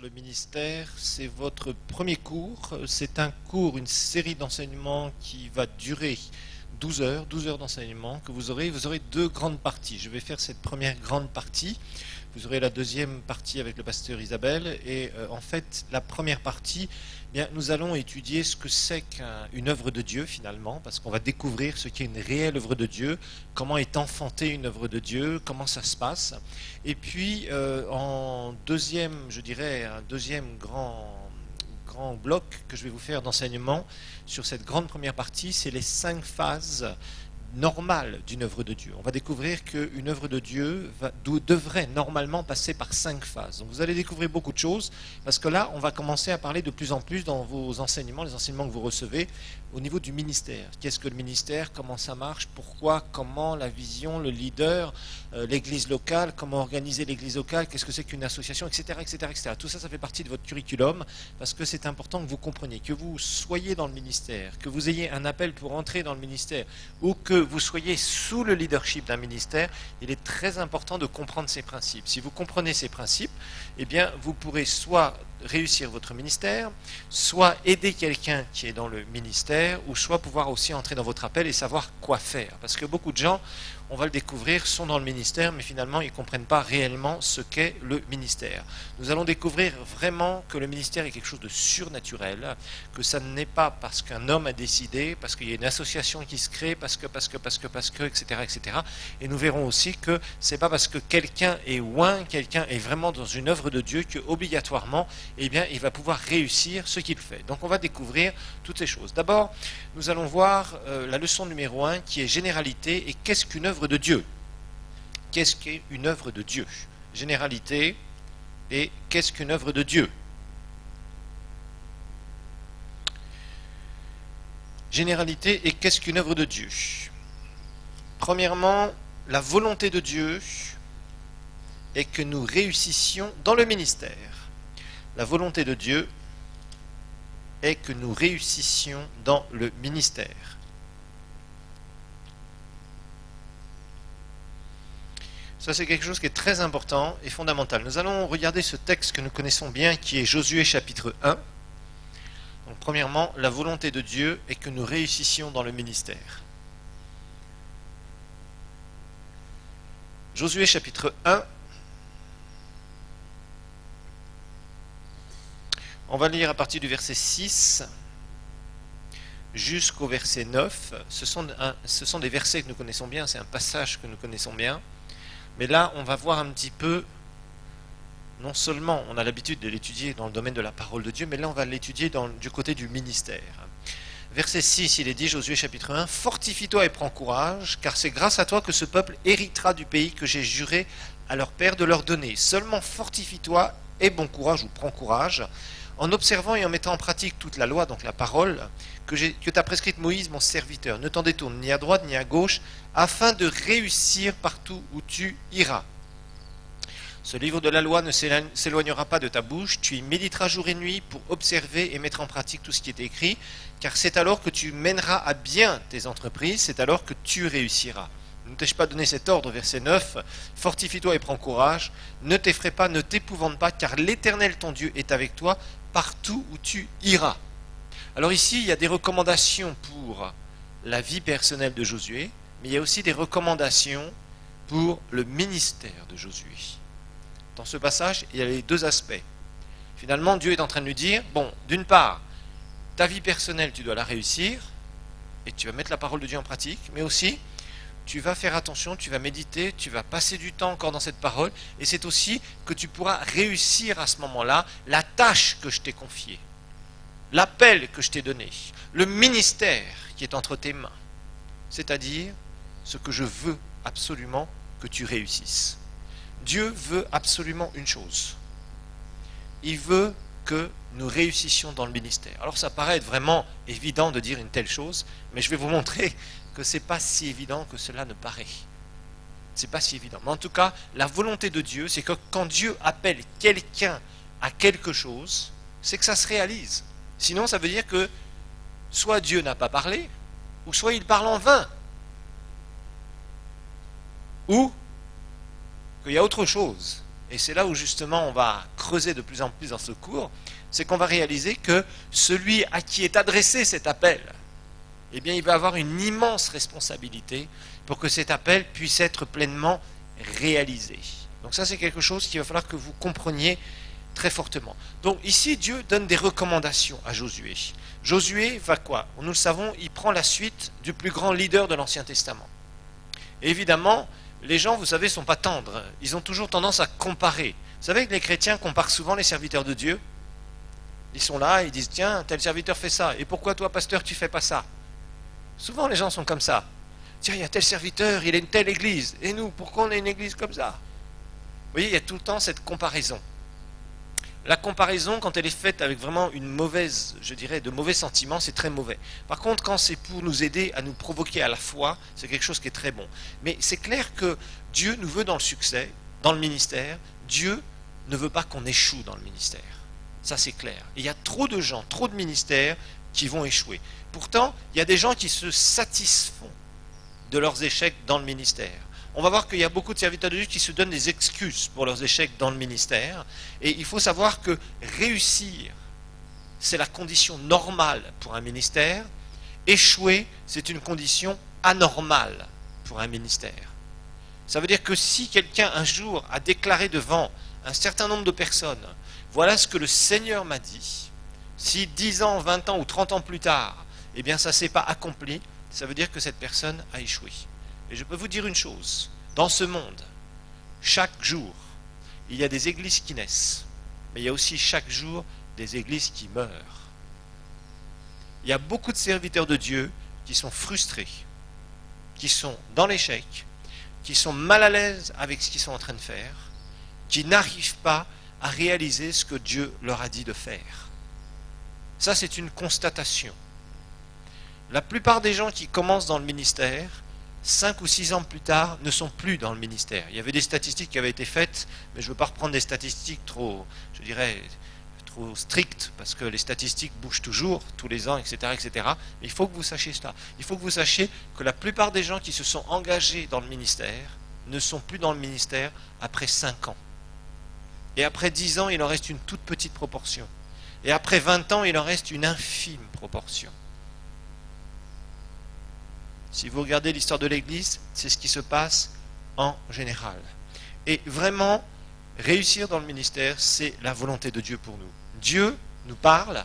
sur le ministère, c'est votre premier cours. C'est un cours, une série d'enseignements qui va durer 12 heures d'enseignement que vous aurez. Vous aurez deux grandes parties. Je vais faire cette première grande partie. Vous aurez la deuxième partie avec le pasteur Isabelle. Et en fait, la première partie, eh bien, nous allons étudier ce que c'est qu'une œuvre de Dieu finalement, parce qu'on va découvrir ce qu'est une réelle œuvre de Dieu, comment est enfantée une œuvre de Dieu, comment ça se passe. Et puis, en deuxième, je dirais, un deuxième grand bloc que je vais vous faire d'enseignement sur cette grande première partie, c'est les 5 phases normales d'une œuvre de Dieu. On va découvrir qu'une œuvre de Dieu devrait normalement passer par 5 phases. Donc vous allez découvrir beaucoup de choses, parce que là, on va commencer à parler de plus en plus dans vos enseignements, les enseignements que vous recevez, au niveau du ministère. Qu'est-ce que le ministère? Comment ça marche? Pourquoi? Comment? La vision, le leader, l'église locale, comment organiser l'église locale, qu'est-ce que c'est qu'une association, etc., etc., etc. Tout ça, ça fait partie de votre curriculum, parce que c'est important que vous compreniez, que vous soyez dans le ministère, que vous ayez un appel pour entrer dans le ministère, ou que vous soyez sous le leadership d'un ministère. Il est très important de comprendre ces principes. Si vous comprenez ces principes, eh bien, vous pourrez soit réussir votre ministère, soit aider quelqu'un qui est dans le ministère, ou soit pouvoir aussi entrer dans votre appel et savoir quoi faire. Parce que beaucoup de gens, on va le découvrir, sont dans le ministère, mais finalement, ils ne comprennent pas réellement ce qu'est le ministère. Nous allons découvrir vraiment que le ministère est quelque chose de surnaturel, que ça n'est pas parce qu'un homme a décidé, parce qu'il y a une association qui se crée, parce que, etc., etc. Et nous verrons aussi que c'est pas parce que quelqu'un est oint, quelqu'un est vraiment dans une œuvre de Dieu, que obligatoirement, eh bien, il va pouvoir réussir ce qu'il fait. Donc on va découvrir toutes ces choses. D'abord, nous allons voir la leçon numéro 1 qui est généralité et qu'est-ce qu'une œuvre de Dieu. Qu'est-ce qu'est une œuvre de Dieu? Généralité et qu'est-ce qu'une œuvre de Dieu? Généralité et qu'est-ce qu'une œuvre de Dieu? Premièrement, la volonté de Dieu est que nous réussissions dans le ministère. La volonté de Dieu est que nous réussissions dans le ministère. Ça, c'est quelque chose qui est très important et fondamental. Nous allons regarder ce texte que nous connaissons bien, qui est Josué chapitre 1. Donc, premièrement, la volonté de Dieu est que nous réussissions dans le ministère. Josué chapitre 1. On va lire à partir du verset 6 jusqu'au verset 9. Ce sont des versets que nous connaissons bien, c'est un passage que nous connaissons bien. Mais là, on va voir un petit peu, non seulement on a l'habitude de l'étudier dans le domaine de la parole de Dieu, mais là on va l'étudier du côté du ministère. Verset 6, il est dit, Josué chapitre 1, « Fortifie-toi et prends courage, car c'est grâce à toi que ce peuple héritera du pays que j'ai juré à leur père de leur donner. Seulement fortifie-toi et bon courage ou prends courage, en observant et en mettant en pratique toute la loi, donc la parole, que t'a prescrite Moïse, mon serviteur. Ne t'en détourne ni à droite ni à gauche, afin de réussir partout où tu iras. Ce livre de la loi ne s'éloignera pas de ta bouche, tu y méditeras jour et nuit pour observer et mettre en pratique tout ce qui est écrit, car c'est alors que tu mèneras à bien tes entreprises, c'est alors que tu réussiras. Ne t'ai-je pas donné cet ordre, verset 9, fortifie-toi et prends courage, ne t'effraie pas, ne t'épouvante pas, car l'Éternel ton Dieu est avec toi partout où tu iras. Alors ici, il y a des recommandations pour la vie personnelle de Josué, mais il y a aussi des recommandations pour le ministère de Josué. Dans ce passage, il y a les deux aspects. Finalement, Dieu est en train de lui dire, bon, d'une part, ta vie personnelle, tu dois la réussir, et tu vas mettre la parole de Dieu en pratique, mais aussi, tu vas faire attention, tu vas méditer, tu vas passer du temps encore dans cette parole, et c'est aussi que tu pourras réussir à ce moment-là la tâche que je t'ai confiée, l'appel que je t'ai donné, le ministère qui est entre tes mains, c'est-à-dire ce que je veux absolument que tu réussisses. Dieu veut absolument une chose. Il veut que nous réussissions dans le ministère. Alors ça paraît être vraiment évident de dire une telle chose, mais je vais vous montrer que ce n'est pas si évident que cela ne paraît. Ce n'est pas si évident. Mais en tout cas, la volonté de Dieu, c'est que quand Dieu appelle quelqu'un à quelque chose, c'est que ça se réalise. Sinon, ça veut dire que soit Dieu n'a pas parlé, ou soit il parle en vain. Ou qu'il y a autre chose. et c'est là où justement on va creuser de plus en plus dans ce cours, c'est qu'on va réaliser que celui à qui est adressé cet appel, eh bien il va avoir une immense responsabilité pour que cet appel puisse être pleinement réalisé. Donc ça c'est quelque chose qu'il va falloir que vous compreniez très fortement. Donc ici Dieu donne des recommandations à Josué. Josué va quoi? Nous le savons, il prend la suite du plus grand leader de l'Ancien Testament. Et évidemment, les gens, vous savez, ne sont pas tendres. Ils ont toujours tendance à comparer. Vous savez que les chrétiens comparent souvent les serviteurs de Dieu. Ils sont là, ils disent, tiens, tel serviteur fait ça. Et pourquoi toi, pasteur, tu ne fais pas ça? Souvent, les gens sont comme ça. Tiens, il y a tel serviteur, il a une telle église. Et nous, pourquoi on a une église comme ça? Vous voyez, il y a tout le temps cette comparaison. La comparaison, quand elle est faite avec vraiment une mauvaise, je dirais, de mauvais sentiments, c'est très mauvais. Par contre, quand c'est pour nous aider à nous provoquer à la foi, c'est quelque chose qui est très bon. Mais c'est clair que Dieu nous veut dans le succès, dans le ministère. Dieu ne veut pas qu'on échoue dans le ministère. Ça, c'est clair. Et il y a trop de gens, trop de ministères qui vont échouer. Pourtant, il y a des gens qui se satisfont de leurs échecs dans le ministère. On va voir qu'il y a beaucoup de serviteurs de Dieu qui se donnent des excuses pour leurs échecs dans le ministère. Et il faut savoir que réussir, c'est la condition normale pour un ministère. Échouer, c'est une condition anormale pour un ministère. Ça veut dire que si quelqu'un un jour a déclaré devant un certain nombre de personnes, voilà ce que le Seigneur m'a dit, si 10 ans, 20 ans ou 30 ans plus tard, eh bien ça ne s'est pas accompli, ça veut dire que cette personne a échoué. Et je peux vous dire une chose, dans ce monde, chaque jour, il y a des églises qui naissent, mais il y a aussi chaque jour des églises qui meurent. Il y a beaucoup de serviteurs de Dieu qui sont frustrés, qui sont dans l'échec, qui sont mal à l'aise avec ce qu'ils sont en train de faire, qui n'arrivent pas à réaliser ce que Dieu leur a dit de faire. Ça, c'est une constatation. La plupart des gens qui commencent dans le ministère, 5 ou 6 ans plus tard, ne sont plus dans le ministère. Il y avait des statistiques qui avaient été faites, mais je ne veux pas reprendre des statistiques trop, je dirais, trop strictes, parce que les statistiques bougent toujours, tous les ans, etc., etc. Mais il faut que vous sachiez cela. Il faut que vous sachiez que la plupart des gens qui se sont engagés dans le ministère ne sont plus dans le ministère après 5 ans. Et après 10 ans, il en reste une toute petite proportion. Et après 20 ans, il en reste une infime proportion. Si vous regardez l'histoire de l'Église, c'est ce qui se passe en général. Et vraiment, réussir dans le ministère, c'est la volonté de Dieu pour nous. Dieu nous parle.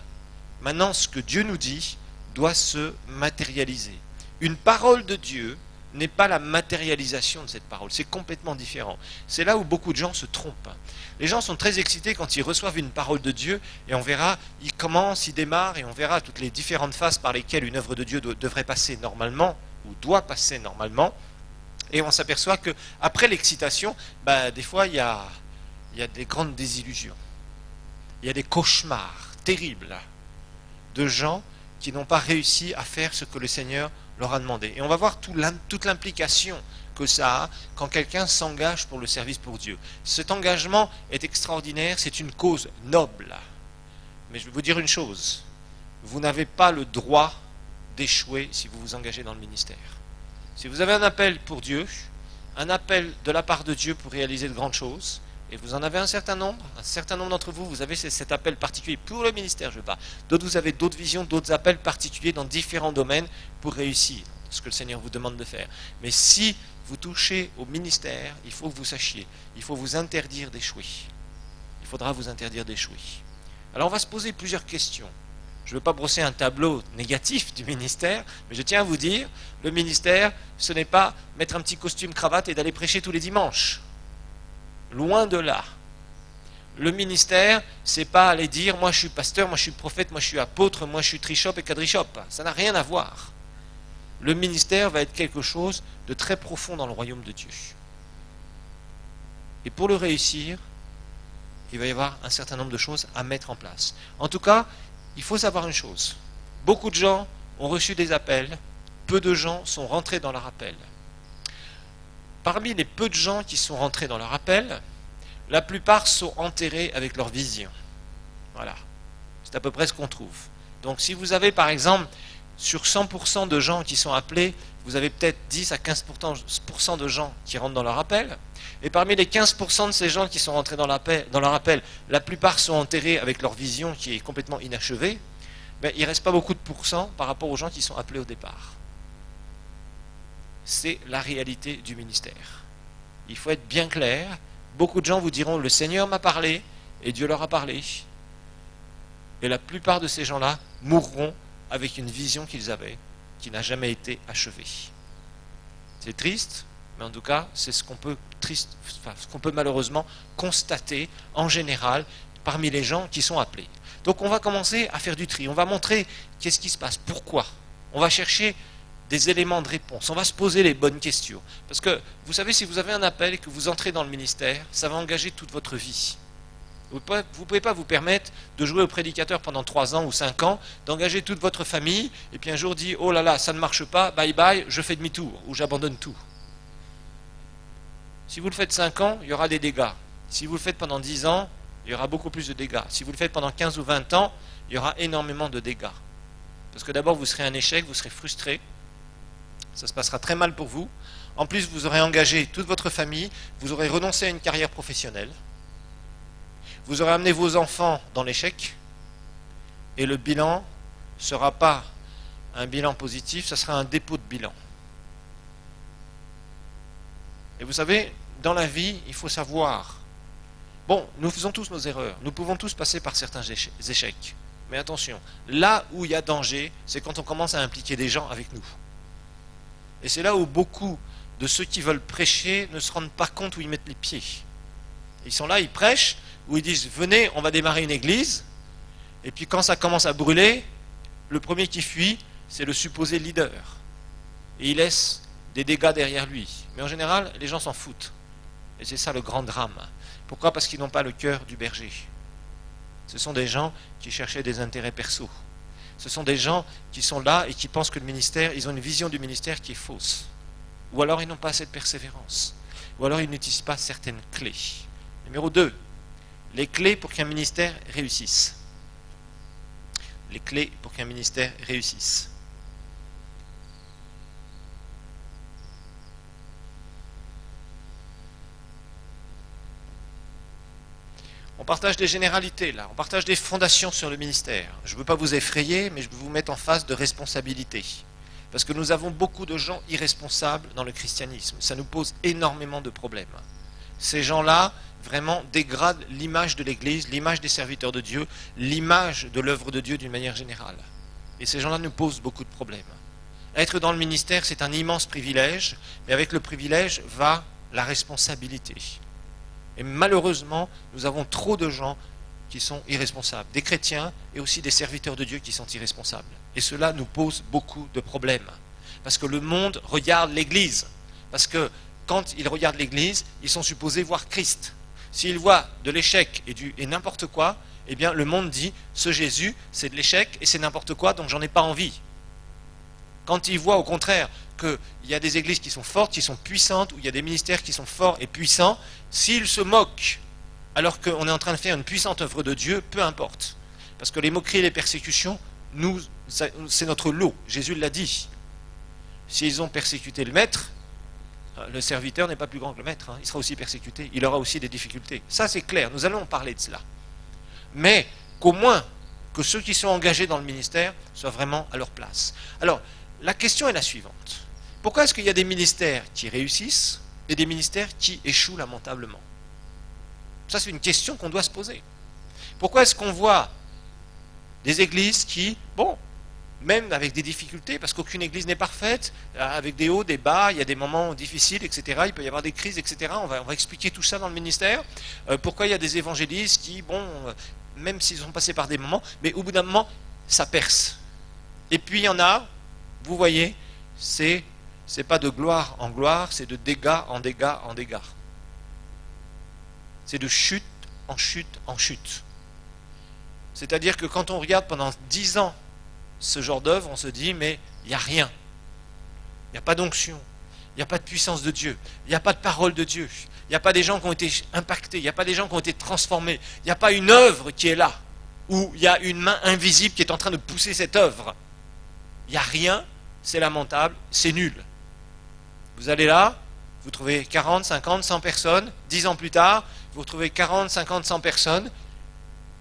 Maintenant, ce que Dieu nous dit doit se matérialiser. Une parole de Dieu n'est pas la matérialisation de cette parole. C'est complètement différent. C'est là où beaucoup de gens se trompent. Les gens sont très excités quand ils reçoivent une parole de Dieu et on verra, ils commencent, ils démarrent et on verra toutes les différentes phases par lesquelles une œuvre de Dieu devrait passer normalement ou doit passer normalement. Et on s'aperçoit qu'après l'excitation, des fois il y a des grandes désillusions. Il y a des cauchemars terribles de gens qui n'ont pas réussi à faire ce que le Seigneur leur a demandé. Et on va voir toute l'implication que ça a quand quelqu'un s'engage pour le service pour Dieu. Cet engagement est extraordinaire, c'est une cause noble. Mais je vais vous dire une chose, vous n'avez pas le droit d'échouer si vous vous engagez dans le ministère. Si vous avez un appel pour Dieu, un appel de la part de Dieu pour réaliser de grandes choses, et vous en avez un certain nombre d'entre vous, vous avez cet appel particulier pour le ministère, je veux pas. D'autres, vous avez d'autres visions, d'autres appels particuliers dans différents domaines pour réussir ce que le Seigneur vous demande de faire. Mais si vous touchez au ministère, il faut que vous sachiez, il faut vous interdire d'échouer. Il faudra vous interdire d'échouer. Alors on va se poser plusieurs questions. Je ne veux pas brosser un tableau négatif du ministère, mais je tiens à vous dire, le ministère, ce n'est pas mettre un petit costume cravate et d'aller prêcher tous les dimanches. Loin de là. Le ministère, c'est pas aller dire, moi je suis pasteur, moi je suis prophète, moi je suis apôtre, moi je suis trichop et quadrichop. Ça n'a rien à voir. Le ministère va être quelque chose de très profond dans le royaume de Dieu. Et pour le réussir, il va y avoir un certain nombre de choses à mettre en place. En tout cas, il faut savoir une chose. Beaucoup de gens ont reçu des appels, peu de gens sont rentrés dans leur appel. Parmi les peu de gens qui sont rentrés dans leur appel, la plupart sont enterrés avec leur vision. Voilà. C'est à peu près ce qu'on trouve. Donc si vous avez par exemple, sur 100% de gens qui sont appelés, vous avez peut-être 10 à 15% de gens qui rentrent dans leur appel. Et parmi les 15% de ces gens qui sont rentrés dans leur appel, la plupart sont enterrés avec leur vision qui est complètement inachevée. Ben, il ne reste pas beaucoup de pourcents par rapport aux gens qui sont appelés au départ. C'est la réalité du ministère. Il faut être bien clair. Beaucoup de gens vous diront, le Seigneur m'a parlé et Dieu leur a parlé. Et la plupart de ces gens-là mourront avec une vision qu'ils avaient, qui n'a jamais été achevée. C'est triste, mais en tout cas, c'est ce qu'on peut malheureusement constater en général parmi les gens qui sont appelés. Donc on va commencer à faire du tri, on va montrer qu'est-ce qui se passe, pourquoi. On va chercher des éléments de réponse, on va se poser les bonnes questions. Parce que, vous savez, si vous avez un appel et que vous entrez dans le ministère, ça va engager toute votre vie. Vous ne pouvez pas vous permettre de jouer au prédicateur pendant 3 ans ou 5 ans, d'engager toute votre famille, et puis un jour dire, oh là là, ça ne marche pas, bye bye, je fais demi-tour, ou j'abandonne tout. Si vous le faites 5 ans, il y aura des dégâts. Si vous le faites pendant 10 ans, il y aura beaucoup plus de dégâts. Si vous le faites pendant 15 ou 20 ans, il y aura énormément de dégâts. Parce que d'abord, vous serez un échec, vous serez frustré, ça se passera très mal pour vous. En plus, vous aurez engagé toute votre famille, vous aurez renoncé à une carrière professionnelle, vous aurez amené vos enfants dans l'échec, et le bilan ne sera pas un bilan positif, ce sera un dépôt de bilan. Et vous savez, dans la vie, il faut savoir, bon, nous faisons tous nos erreurs, nous pouvons tous passer par certains échecs, mais attention, là où il y a danger, c'est quand on commence à impliquer des gens avec nous. Et c'est là où beaucoup de ceux qui veulent prêcher ne se rendent pas compte où ils mettent les pieds. Ils sont là, ils prêchent, où ils disent, venez, on va démarrer une église, et puis quand ça commence à brûler, le premier qui fuit, c'est le supposé leader. Et il laisse des dégâts derrière lui. Mais en général, les gens s'en foutent. Et c'est ça le grand drame. Pourquoi ? Parce qu'ils n'ont pas le cœur du berger. Ce sont des gens qui cherchaient des intérêts perso. Ce sont des gens qui sont là et qui pensent que le ministère, ils ont une vision du ministère qui est fausse. Ou alors ils n'ont pas assez de persévérance. Ou alors ils n'utilisent pas certaines clés. Numéro 2, les clés pour qu'un ministère réussisse. Les clés pour qu'un ministère réussisse. On partage des généralités là, on partage des fondations sur le ministère. Je ne veux pas vous effrayer, mais je veux vous mettre en face de responsabilités. Parce que nous avons beaucoup de gens irresponsables dans le christianisme. Ça nous pose énormément de problèmes. Ces gens-là, vraiment, dégradent l'image de l'Église, l'image des serviteurs de Dieu, l'image de l'œuvre de Dieu d'une manière générale. Et ces gens-là nous posent beaucoup de problèmes. Être dans le ministère, c'est un immense privilège, mais avec le privilège va la responsabilité. Et malheureusement, nous avons trop de gens qui sont irresponsables, des chrétiens et aussi des serviteurs de Dieu qui sont irresponsables. Et cela nous pose beaucoup de problèmes. Parce que le monde regarde l'Église. Parce que quand ils regardent l'Église, ils sont supposés voir Christ. S'ils voient de l'échec et n'importe quoi, eh bien le monde dit, ce Jésus, c'est de l'échec et c'est n'importe quoi, donc j'en ai pas envie. Quand ils voient au contraire qu'il y a des églises qui sont fortes, qui sont puissantes, où il y a des ministères qui sont forts et puissants, s'ils se moquent alors qu'on est en train de faire une puissante œuvre de Dieu, peu importe. Parce que les moqueries et les persécutions, c'est notre lot. Jésus l'a dit. S'ils ont persécuté le maître, le serviteur n'est pas plus grand que le maître. Il sera aussi persécuté. Il aura aussi des difficultés. Ça, c'est clair. Nous allons parler de cela. Mais qu'au moins, que ceux qui sont engagés dans le ministère soient vraiment à leur place. Alors, la question est la suivante. Pourquoi est-ce qu'il y a des ministères qui réussissent et des ministères qui échouent lamentablement ? Ça, c'est une question qu'on doit se poser. Pourquoi est-ce qu'on voit des églises qui, bon, même avec des difficultés, parce qu'aucune église n'est parfaite, avec des hauts, des bas, il y a des moments difficiles, etc., il peut y avoir des crises, etc., on va expliquer tout ça dans le ministère. Pourquoi il y a des évangélistes qui, bon, même s'ils ont passé par des moments, mais au bout d'un moment, ça perce. Et puis il y en a, vous voyez, c'est pas de gloire en gloire, c'est de dégâts en dégâts en dégâts. C'est de chute en chute en chute. C'est-à-dire que quand on regarde pendant 10 ans ce genre d'œuvre, on se dit, mais il n'y a rien. Il n'y a pas d'onction, il n'y a pas de puissance de Dieu, il n'y a pas de parole de Dieu, il n'y a pas des gens qui ont été impactés, il n'y a pas des gens qui ont été transformés, il n'y a pas une œuvre qui est là, où il y a une main invisible qui est en train de pousser cette œuvre. Il n'y a rien, c'est lamentable, c'est nul. Vous allez là, vous trouvez 40, 50, 100 personnes. 10 ans plus tard, vous retrouvez 40, 50, 100 personnes,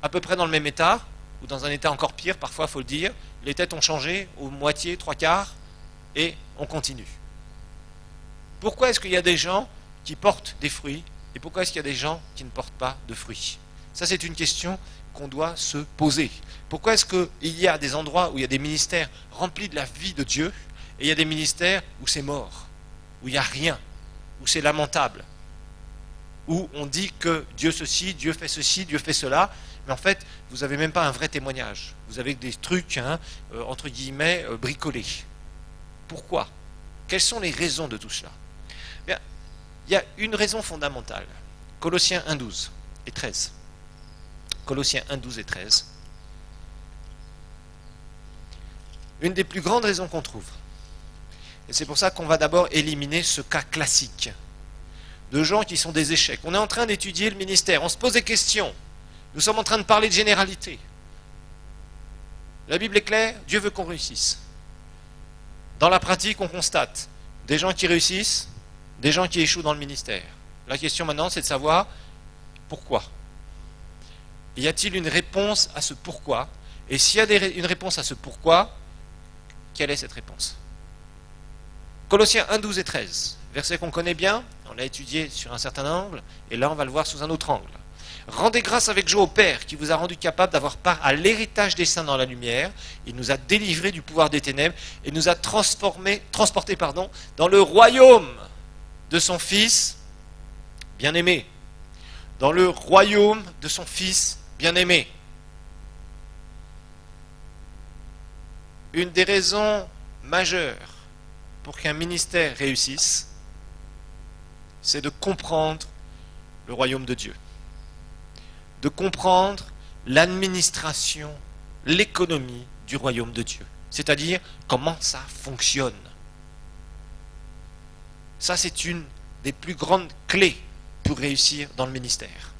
à peu près dans le même état, ou dans un état encore pire, parfois, il faut le dire. Les têtes ont changé, aux moitié, trois quarts, et on continue. Pourquoi est-ce qu'il y a des gens qui portent des fruits, et pourquoi est-ce qu'il y a des gens qui ne portent pas de fruits? Ça, c'est une question qu'on doit se poser. Pourquoi est-ce qu'il y a des endroits où il y a des ministères remplis de la vie de Dieu, et il y a des ministères où c'est mort, où il n'y a rien, où c'est lamentable, où on dit que Dieu ceci, Dieu fait ceci, Dieu fait cela, mais en fait, vous n'avez même pas un vrai témoignage. Vous avez des trucs, entre guillemets, bricolés. Pourquoi? Quelles sont les raisons de tout cela? Bien, il y a une raison fondamentale. Colossiens 1, 12 et 13. Colossiens 1, 12 et 13. Une des plus grandes raisons qu'on trouve. Et c'est pour ça qu'on va d'abord éliminer ce cas classique de gens qui sont des échecs. On est en train d'étudier le ministère, on se pose des questions. Nous sommes en train de parler de généralité. La Bible est claire, Dieu veut qu'on réussisse. Dans la pratique, on constate des gens qui réussissent, des gens qui échouent dans le ministère. La question maintenant, c'est de savoir pourquoi. Y a-t-il une réponse à ce pourquoi? Et s'il y a une réponse à ce pourquoi, quelle est cette réponse? Colossiens 1, 12 et 13, verset qu'on connaît bien, on l'a étudié sur un certain angle, et là on va le voir sous un autre angle. Rendez grâce avec joie au Père qui vous a rendu capable d'avoir part à l'héritage des saints dans la lumière. Il nous a délivrés du pouvoir des ténèbres et nous a transportés dans le royaume de son Fils bien-aimé. Dans le royaume de son Fils bien-aimé. Une des raisons majeures pour qu'un ministère réussisse, c'est de comprendre le royaume de Dieu. De comprendre l'administration, l'économie du royaume de Dieu. C'est-à-dire comment ça fonctionne. Ça, c'est une des plus grandes clés pour réussir dans le ministère.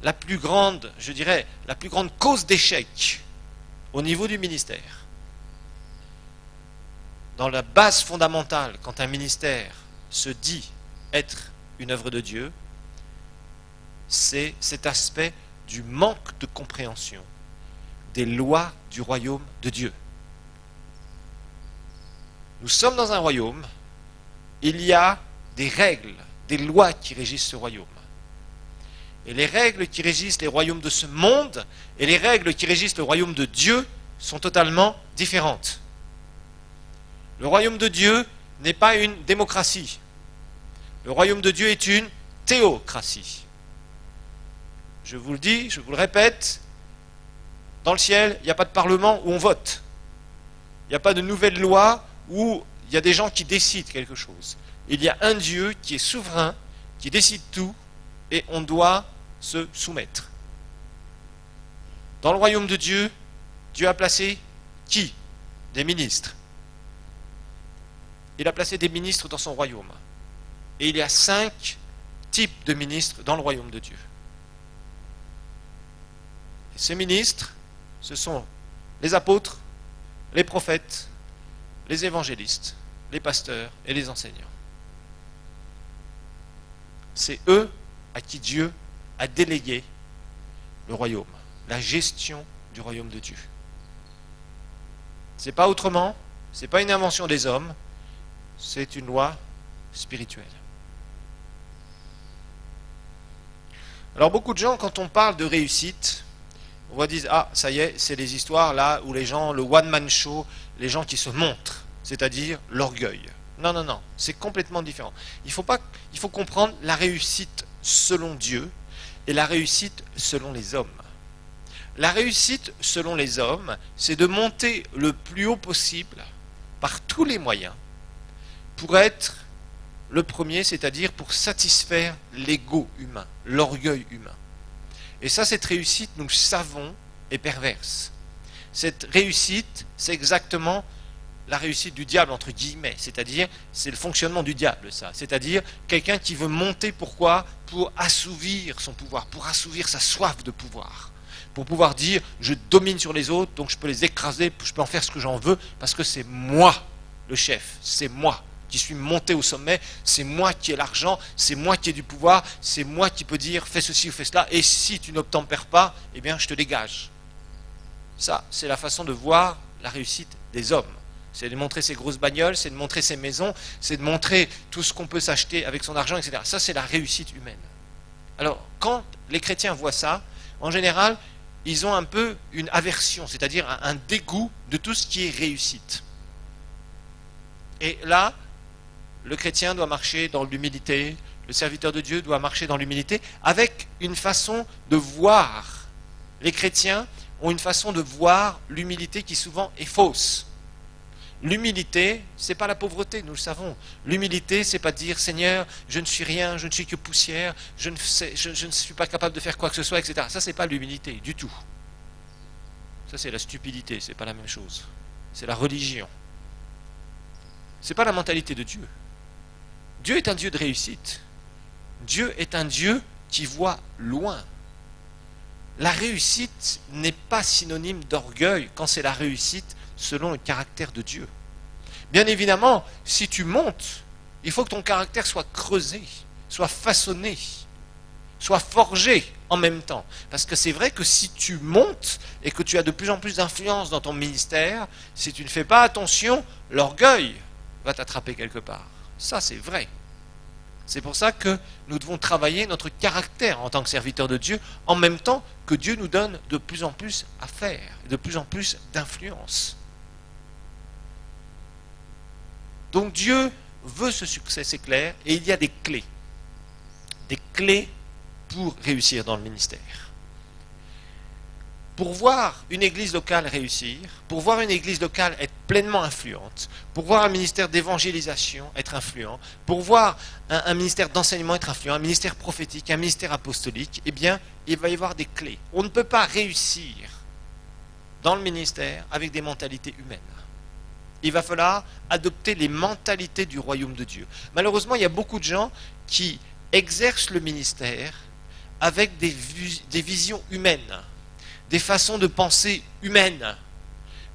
La plus grande, je dirais, la plus grande cause d'échec au niveau du ministère. Dans la base fondamentale, quand un ministère se dit être une œuvre de Dieu, c'est cet aspect du manque de compréhension des lois du royaume de Dieu. Nous sommes dans un royaume, il y a des règles, des lois qui régissent ce royaume. Et les règles qui régissent les royaumes de ce monde et les règles qui régissent le royaume de Dieu sont totalement différentes. Le royaume de Dieu n'est pas une démocratie. Le royaume de Dieu est une théocratie. Je vous le dis, je vous le répète, dans le ciel, il n'y a pas de parlement où on vote. Il n'y a pas de nouvelle loi où il y a des gens qui décident quelque chose. Il y a un Dieu qui est souverain, qui décide tout, et on doit se soumettre. Dans le royaume de Dieu, Dieu a placé qui? Des ministres. Il a placé des ministres dans son royaume. Et il y a 5 types de ministres dans le royaume de Dieu. Et ces ministres, ce sont les apôtres, les prophètes, les évangélistes, les pasteurs et les enseignants. C'est eux à qui Dieu a délégué le royaume, la gestion du royaume de Dieu. C'est pas autrement, c'est pas une invention des hommes, c'est une loi spirituelle. Alors beaucoup de gens, quand on parle de réussite, on va dire, ah, ça y est, c'est les histoires là où les gens, le one-man show, les gens qui se montrent, c'est-à-dire l'orgueil. Non, non, non, c'est complètement différent. Il faut comprendre la réussite selon Dieu et la réussite selon les hommes. La réussite selon les hommes, c'est de monter le plus haut possible, par tous les moyens, pour être le premier, c'est-à-dire pour satisfaire l'ego humain, l'orgueil humain. Et ça, cette réussite, nous le savons, est perverse. Cette réussite, c'est exactement la réussite du diable, entre guillemets. C'est-à-dire, c'est le fonctionnement du diable, ça. C'est-à-dire, quelqu'un qui veut monter, pourquoi? Pour assouvir son pouvoir, pour assouvir sa soif de pouvoir. Pour pouvoir dire, je domine sur les autres, donc je peux les écraser, je peux en faire ce que j'en veux, parce que c'est moi le chef, c'est moi qui suis monté au sommet, c'est moi qui ai l'argent, c'est moi qui ai du pouvoir, c'est moi qui peux dire fais ceci ou fais cela, et si tu n'obtempères pas, eh bien je te dégage. Ça, c'est la façon de voir la réussite des hommes. C'est de montrer ses grosses bagnoles, c'est de montrer ses maisons, c'est de montrer tout ce qu'on peut s'acheter avec son argent, etc. Ça, c'est la réussite humaine. Alors, quand les chrétiens voient ça, en général, ils ont un peu une aversion, c'est-à-dire un dégoût de tout ce qui est réussite. Et là, le chrétien doit marcher dans l'humilité, le serviteur de Dieu doit marcher dans l'humilité, avec une façon de voir. Les chrétiens ont une façon de voir l'humilité qui souvent est fausse. L'humilité, c'est pas la pauvreté, nous le savons. L'humilité, c'est pas dire Seigneur, je ne suis rien, je ne suis que poussière, je ne suis pas capable de faire quoi que ce soit, etc. Ça, c'est pas l'humilité du tout. Ça, c'est la stupidité, c'est pas la même chose. C'est la religion. C'est pas la mentalité de Dieu. Dieu est un Dieu de réussite. Dieu est un Dieu qui voit loin. La réussite n'est pas synonyme d'orgueil quand c'est la réussite selon le caractère de Dieu. Bien évidemment, si tu montes, il faut que ton caractère soit creusé, soit façonné, soit forgé en même temps. Parce que c'est vrai que si tu montes et que tu as de plus en plus d'influence dans ton ministère, si tu ne fais pas attention, l'orgueil va t'attraper quelque part. Ça, c'est vrai. C'est pour ça que nous devons travailler notre caractère en tant que serviteur de Dieu, en même temps que Dieu nous donne de plus en plus à faire, de plus en plus d'influence. Donc Dieu veut ce succès, c'est clair, et il y a des clés pour réussir dans le ministère. Pour voir une église locale réussir, pour voir une église locale être pleinement influente, pour voir un ministère d'évangélisation être influent, pour voir un ministère d'enseignement être influent, un ministère prophétique, un ministère apostolique, eh bien, il va y avoir des clés. On ne peut pas réussir dans le ministère avec des mentalités humaines. Il va falloir adopter les mentalités du royaume de Dieu. Malheureusement, il y a beaucoup de gens qui exercent le ministère avec des visions humaines, des façons de penser humaines.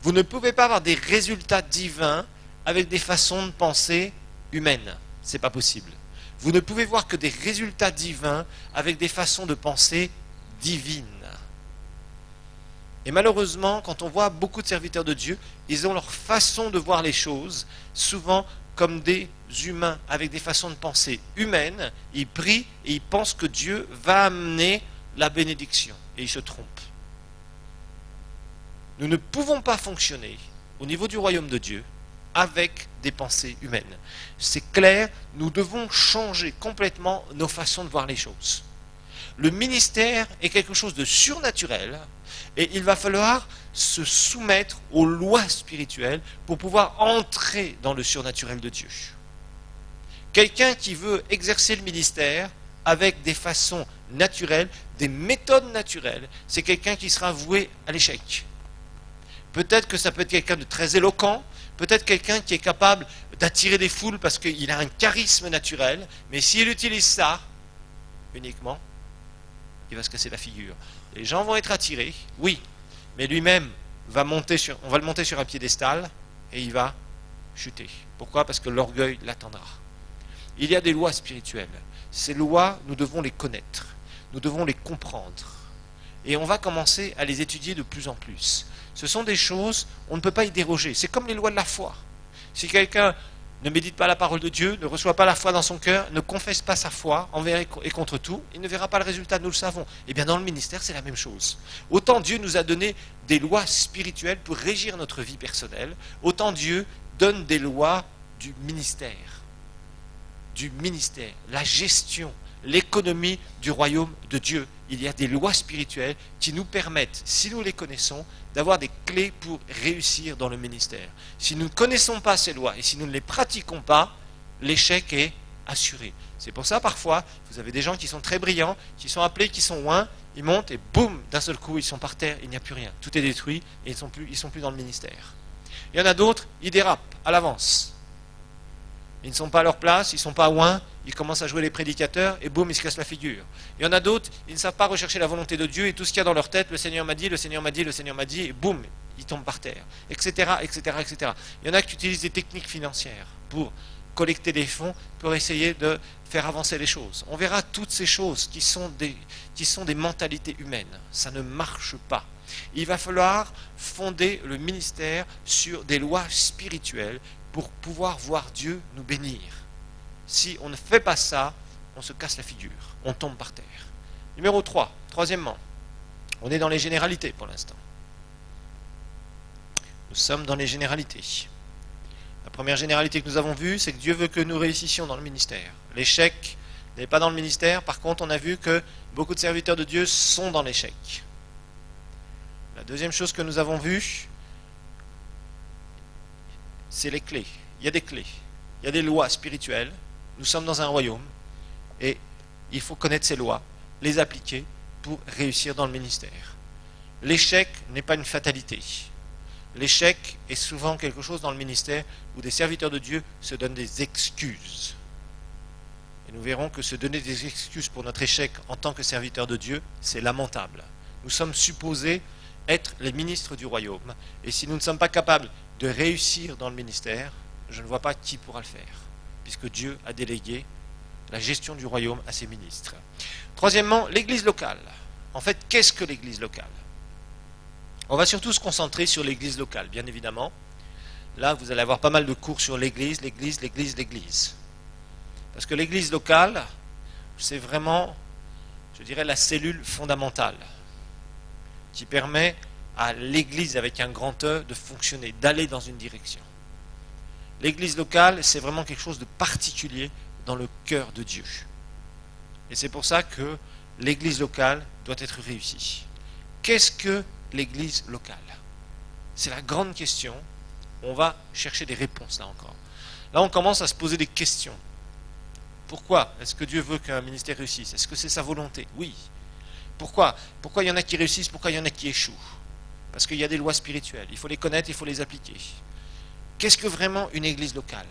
Vous ne pouvez pas avoir des résultats divins avec des façons de penser humaines. Ce n'est pas possible. Vous ne pouvez voir que des résultats divins avec des façons de penser divines. Et malheureusement, quand on voit beaucoup de serviteurs de Dieu, ils ont leur façon de voir les choses, souvent comme des humains, avec des façons de penser humaines. Ils prient et ils pensent que Dieu va amener la bénédiction. Et ils se trompent. Nous ne pouvons pas fonctionner au niveau du royaume de Dieu avec des pensées humaines. C'est clair, nous devons changer complètement nos façons de voir les choses. Le ministère est quelque chose de surnaturel et il va falloir se soumettre aux lois spirituelles pour pouvoir entrer dans le surnaturel de Dieu. Quelqu'un qui veut exercer le ministère avec des façons naturelles, des méthodes naturelles, c'est quelqu'un qui sera voué à l'échec. Peut-être que ça peut être quelqu'un de très éloquent, peut-être quelqu'un qui est capable d'attirer des foules parce qu'il a un charisme naturel, mais s'il utilise ça uniquement, il va se casser la figure. Les gens vont être attirés, oui, mais lui-même on va le monter sur un piédestal et il va chuter. Pourquoi ? Parce que l'orgueil l'attendra. Il y a des lois spirituelles. Ces lois, nous devons les connaître, nous devons les comprendre. Et on va commencer à les étudier de plus en plus. Ce sont des choses, on ne peut pas y déroger. C'est comme les lois de la foi. Si quelqu'un ne médite pas la parole de Dieu, ne reçoit pas la foi dans son cœur, ne confesse pas sa foi envers et contre tout, il ne verra pas le résultat, nous le savons. Et bien dans le ministère, c'est la même chose. Autant Dieu nous a donné des lois spirituelles pour régir notre vie personnelle, autant Dieu donne des lois du ministère. La gestion, l'économie du royaume de Dieu. Il y a des lois spirituelles qui nous permettent, si nous les connaissons, d'avoir des clés pour réussir dans le ministère. Si nous ne connaissons pas ces lois et si nous ne les pratiquons pas, l'échec est assuré. C'est pour ça, parfois, vous avez des gens qui sont très brillants, qui sont appelés, qui sont loin, ils montent et boum, d'un seul coup, ils sont par terre, il n'y a plus rien. Tout est détruit et ils sont plus dans le ministère. Il y en a d'autres, ils dérapent à l'avance. Ils ne sont pas à leur place, ils ne sont pas loin, ils commencent à jouer les prédicateurs et boum, ils se cassent la figure. Il y en a d'autres, ils ne savent pas rechercher la volonté de Dieu et tout ce qu'il y a dans leur tête, le Seigneur m'a dit, le Seigneur m'a dit, le Seigneur m'a dit, et boum, ils tombent par terre, etc., etc., etc. Il y en a qui utilisent des techniques financières pour collecter des fonds pour essayer de faire avancer les choses. On verra toutes ces choses qui sont des mentalités humaines. Ça ne marche pas. Il va falloir fonder le ministère sur des lois spirituelles pour pouvoir voir Dieu nous bénir. Si on ne fait pas ça, on se casse la figure, on tombe par terre. Numéro 3, troisièmement, on est dans les généralités pour l'instant. Nous sommes dans les généralités. La première généralité que nous avons vue, c'est que Dieu veut que nous réussissions dans le ministère. L'échec n'est pas dans le ministère, par contre on a vu que beaucoup de serviteurs de Dieu sont dans l'échec. La deuxième chose que nous avons vue, c'est les clés. Il y a des clés, il y a des lois spirituelles. Nous sommes dans un royaume et il faut connaître ces lois, les appliquer pour réussir dans le ministère. L'échec n'est pas une fatalité. L'échec est souvent quelque chose dans le ministère où des serviteurs de Dieu se donnent des excuses. Et nous verrons que se donner des excuses pour notre échec en tant que serviteur de Dieu, c'est lamentable. Nous sommes supposés être les ministres du royaume. Et si nous ne sommes pas capables de réussir dans le ministère, je ne vois pas qui pourra le faire, puisque Dieu a délégué la gestion du royaume à ses ministres. Troisièmement, l'église locale. En fait, qu'est-ce que l'église locale ? On va surtout se concentrer sur l'église locale, bien évidemment. Là, vous allez avoir pas mal de cours sur l'église. Parce que l'église locale, c'est vraiment, je dirais, la cellule fondamentale qui permet à l'église avec un grand E de fonctionner, d'aller dans une direction. L'église locale, c'est vraiment quelque chose de particulier dans le cœur de Dieu. Et c'est pour ça que l'église locale doit être réussie. Qu'est-ce que l'église locale ? C'est la grande question. On va chercher des réponses là encore. Là, on commence à se poser des questions. Pourquoi est-ce que Dieu veut qu'un ministère réussisse ? Est-ce que c'est sa volonté ? Oui. Pourquoi ? Pourquoi il y en a qui réussissent ? Pourquoi il y en a qui échouent ? Parce qu'il y a des lois spirituelles. Il faut les connaître, il faut les appliquer. Qu'est-ce que vraiment une église locale ?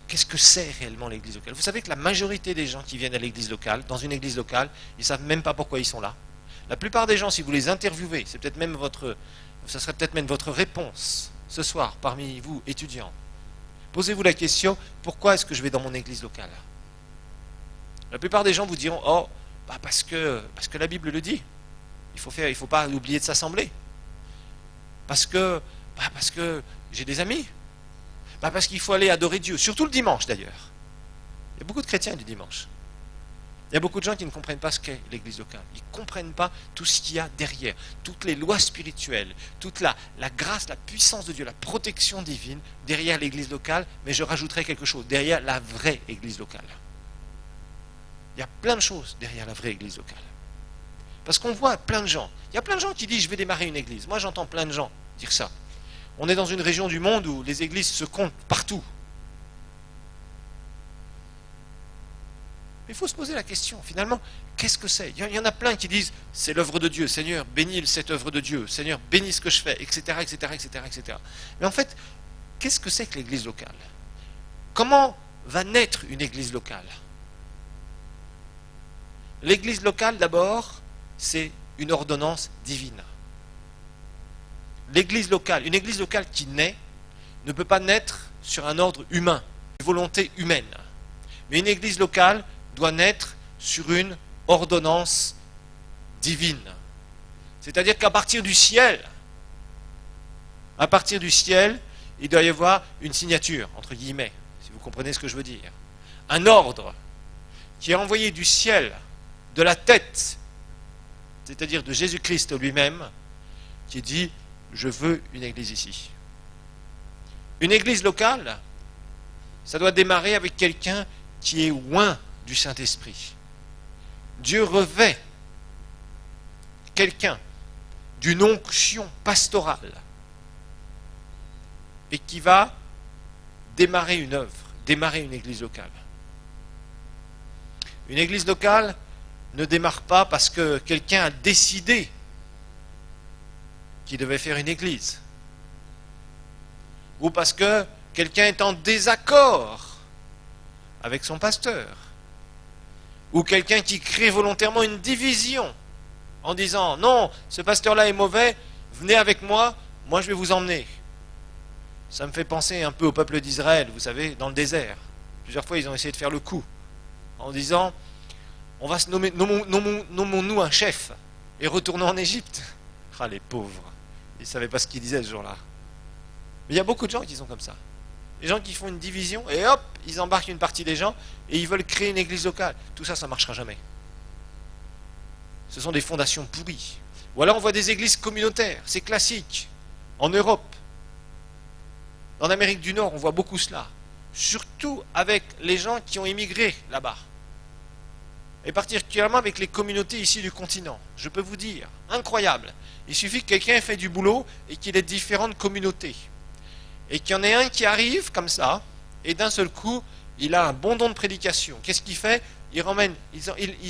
Qu'est-ce que c'est réellement l'église locale ? Vous savez que la majorité des gens qui viennent à l'église locale, dans une église locale, ils ne savent même pas pourquoi ils sont là. La plupart des gens, si vous les interviewez, ça serait peut-être même votre réponse ce soir parmi vous, étudiants. Posez-vous la question, pourquoi est-ce que je vais dans mon église locale ? La plupart des gens vous diront, oh, parce que la Bible le dit. Il faut pas oublier de s'assembler. Parce que j'ai des amis. Parce qu'il faut aller adorer Dieu, surtout le dimanche d'ailleurs. Il y a beaucoup de chrétiens du dimanche. Il y a beaucoup de gens qui ne comprennent pas ce qu'est l'église locale. Ils ne comprennent pas tout ce qu'il y a derrière, toutes les lois spirituelles, toute la grâce, la puissance de Dieu, la protection divine derrière l'église locale, mais je rajouterai quelque chose, derrière la vraie église locale. Il y a plein de choses derrière la vraie église locale. Parce qu'on voit plein de gens. Il y a plein de gens qui disent je vais démarrer une église. Moi j'entends plein de gens dire ça. On est dans une région du monde où les églises se comptent partout. Mais il faut se poser la question, finalement, qu'est-ce que c'est ? Il y en a plein qui disent c'est l'œuvre de Dieu, Seigneur, bénis cette œuvre de Dieu, Seigneur, bénis ce que je fais, etc., etc., etc., etc. Mais en fait, qu'est-ce que c'est que l'église locale ? Comment va naître une église locale ? L'église locale, d'abord, c'est une ordonnance divine. L'église locale, une église locale qui naît, ne peut pas naître sur un ordre humain, une volonté humaine. Mais une église locale doit naître sur une ordonnance divine. C'est-à-dire qu'à partir du ciel, il doit y avoir une signature, entre guillemets, si vous comprenez ce que je veux dire. Un ordre qui est envoyé du ciel, de la tête, c'est-à-dire de Jésus-Christ lui-même, qui dit « Je veux une église ici ». Une église locale, ça doit démarrer avec quelqu'un qui est loin du Saint-Esprit. Dieu revêt quelqu'un d'une onction pastorale et qui va démarrer une œuvre, démarrer une église locale. Une église locale ne démarre pas parce que quelqu'un a décidé qu'il devait faire une église, ou parce que quelqu'un est en désaccord avec son pasteur, ou quelqu'un qui crée volontairement une division en disant non, ce pasteur-là est mauvais, venez avec moi, moi je vais vous emmener. Ça me fait penser un peu au peuple d'Israël, vous savez, dans le désert. Plusieurs fois, ils ont essayé de faire le coup, en disant, on va se nommer, nommons-nous un chef, et retournons en Égypte. Ah, les pauvres, ils ne savaient pas ce qu'ils disaient ce jour-là. Mais il y a beaucoup de gens qui sont comme ça. Les gens qui font une division, et hop, ils embarquent une partie des gens, et ils veulent créer une église locale. Tout ça, ça ne marchera jamais. Ce sont des fondations pourries. Ou alors on voit des églises communautaires, c'est classique. En Europe, en Amérique du Nord, on voit beaucoup cela. Surtout avec les gens qui ont émigré là-bas. Et particulièrement avec les communautés ici du continent. Je peux vous dire, incroyable. Il suffit que quelqu'un ait fait du boulot et qu'il ait différentes communautés. Et qu'il y en ait un qui arrive comme ça, et d'un seul coup, il a un bon don de prédication. Qu'est-ce qu'il fait? Il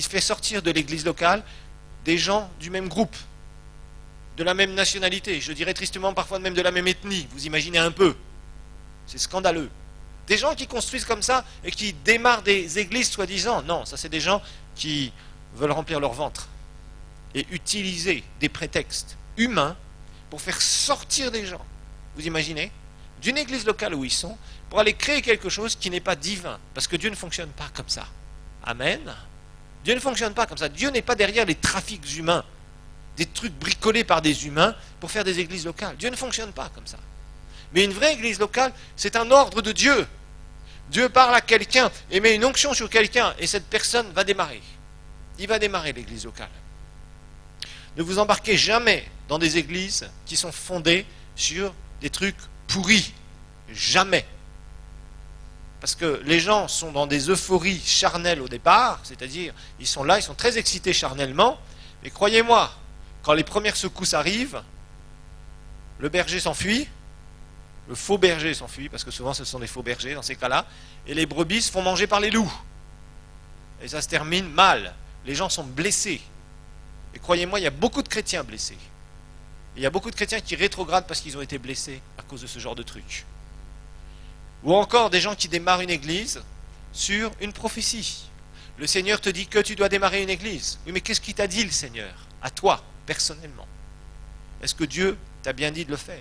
fait sortir de l'église locale des gens du même groupe, de la même nationalité, je dirais tristement parfois même de la même ethnie. Vous imaginez un peu. C'est scandaleux. Des gens qui construisent comme ça et qui démarrent des églises soi-disant. Non, ça c'est des gens qui veulent remplir leur ventre et utiliser des prétextes humains pour faire sortir des gens. Vous imaginez? D'une église locale où ils sont, pour aller créer quelque chose qui n'est pas divin. Parce que Dieu ne fonctionne pas comme ça. Amen. Dieu ne fonctionne pas comme ça. Dieu n'est pas derrière les trafics humains, des trucs bricolés par des humains pour faire des églises locales. Dieu ne fonctionne pas comme ça. Mais une vraie église locale, c'est un ordre de Dieu. Dieu parle à quelqu'un et met une onction sur quelqu'un et cette personne va démarrer. Il va démarrer l'église locale. Ne vous embarquez jamais dans des églises qui sont fondées sur des trucs pourris. Jamais. Parce que les gens sont dans des euphories charnelles au départ, c'est-à-dire ils sont là, ils sont très excités charnellement, mais croyez-moi, quand les premières secousses arrivent, le berger s'enfuit, le faux berger s'enfuit, parce que souvent ce sont des faux bergers dans ces cas-là, et les brebis se font manger par les loups. Et ça se termine mal. Les gens sont blessés. Et croyez-moi, il y a beaucoup de chrétiens blessés. Et il y a beaucoup de chrétiens qui rétrogradent parce qu'ils ont été blessés à cause de ce genre de truc. Ou encore des gens qui démarrent une église sur une prophétie. Le Seigneur te dit que tu dois démarrer une église. Oui, mais qu'est-ce qu'il t'a dit le Seigneur? À toi, personnellement. Est-ce que Dieu t'a bien dit de le faire?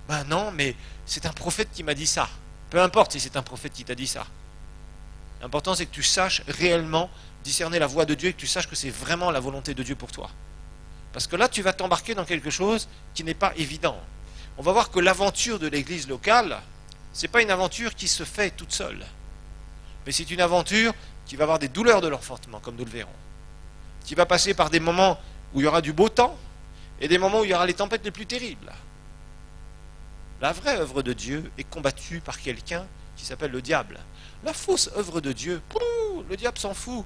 Ben non, mais c'est un prophète qui m'a dit ça. Peu importe si c'est un prophète qui t'a dit ça. L'important c'est que tu saches réellement discerner la voix de Dieu et que tu saches que c'est vraiment la volonté de Dieu pour toi. Parce que là, tu vas t'embarquer dans quelque chose qui n'est pas évident. On va voir que l'aventure de l'église locale, ce n'est pas une aventure qui se fait toute seule. Mais c'est une aventure qui va avoir des douleurs de l'enfantement, comme nous le verrons. Qui va passer par des moments où il y aura du beau temps et des moments où il y aura les tempêtes les plus terribles. La vraie œuvre de Dieu est combattue par quelqu'un qui s'appelle le diable. La fausse œuvre de Dieu, le diable s'en fout.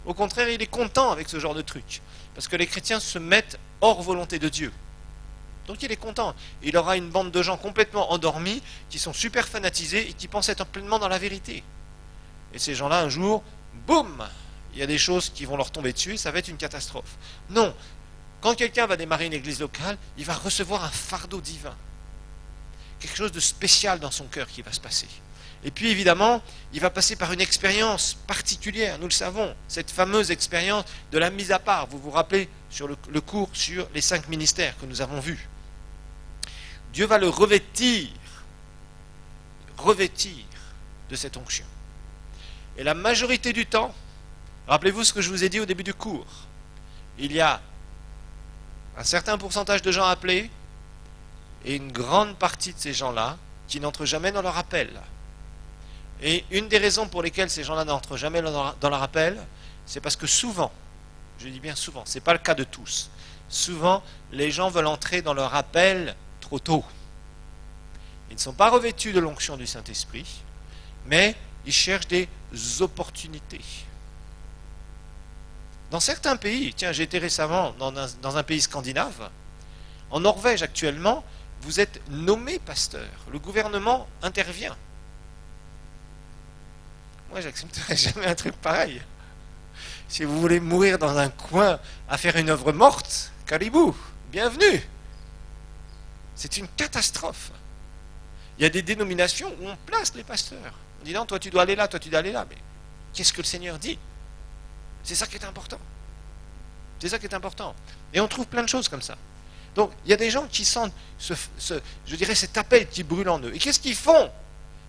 Au contraire, il est content avec ce genre de truc. Parce que les chrétiens se mettent hors volonté de Dieu. Donc il est content. Il aura une bande de gens complètement endormis, qui sont super fanatisés et qui pensent être pleinement dans la vérité. Et ces gens-là, un jour, boum, il y a des choses qui vont leur tomber dessus et ça va être une catastrophe. Non, quand quelqu'un va démarrer une église locale, il va recevoir un fardeau divin. Quelque chose de spécial dans son cœur qui va se passer. Et puis évidemment, il va passer par une expérience particulière, nous le savons, cette fameuse expérience de la mise à part. Vous vous rappelez sur le cours sur les 5 ministères que nous avons vus. Dieu va le revêtir de cette onction. Et la majorité du temps, rappelez-vous ce que je vous ai dit au début du cours, il y a un certain pourcentage de gens appelés et une grande partie de ces gens-là qui n'entrent jamais dans leur appel. Et une des raisons pour lesquelles ces gens-là n'entrent jamais dans leur appel, c'est parce que souvent, je dis bien souvent, ce n'est pas le cas de tous, souvent les gens veulent entrer dans leur appel trop tôt. Ils ne sont pas revêtus de l'onction du Saint-Esprit, mais ils cherchent des opportunités. Dans certains pays, tiens, j'ai été récemment dans un pays scandinave, en Norvège actuellement, vous êtes nommé pasteur. Le gouvernement intervient. Moi, j'accepterai jamais un truc pareil. Si vous voulez mourir dans un coin à faire une œuvre morte, calibou, bienvenue. C'est une catastrophe. Il y a des dénominations où on place les pasteurs. On dit non, toi tu dois aller là, toi tu dois aller là. Mais qu'est-ce que le Seigneur dit? C'est ça qui est important. C'est ça qui est important. Et on trouve plein de choses comme ça. Donc, il y a des gens qui sentent, je dirais, cet appel qui brûle en eux. Et qu'est-ce qu'ils font?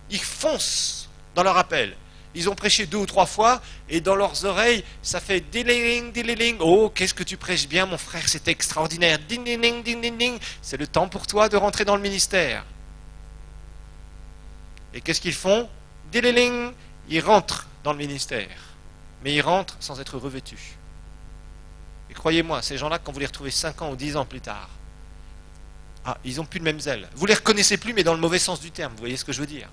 Ils foncent dans leur appel. Ils ont prêché 2 ou 3 fois, et dans leurs oreilles, ça fait diling, diling. Oh, qu'est-ce que tu prêches bien, mon frère, c'est extraordinaire. Ding, ding, ding, ding, ding, ding. C'est le temps pour toi de rentrer dans le ministère. Et qu'est-ce qu'ils font? Diling, ils rentrent dans le ministère. Mais ils rentrent sans être revêtus. Et croyez-moi, ces gens-là, quand vous les retrouvez 5 ans ou 10 ans plus tard, ils n'ont plus le même zèle. Vous les reconnaissez plus, mais dans le mauvais sens du terme. Vous voyez ce que je veux dire?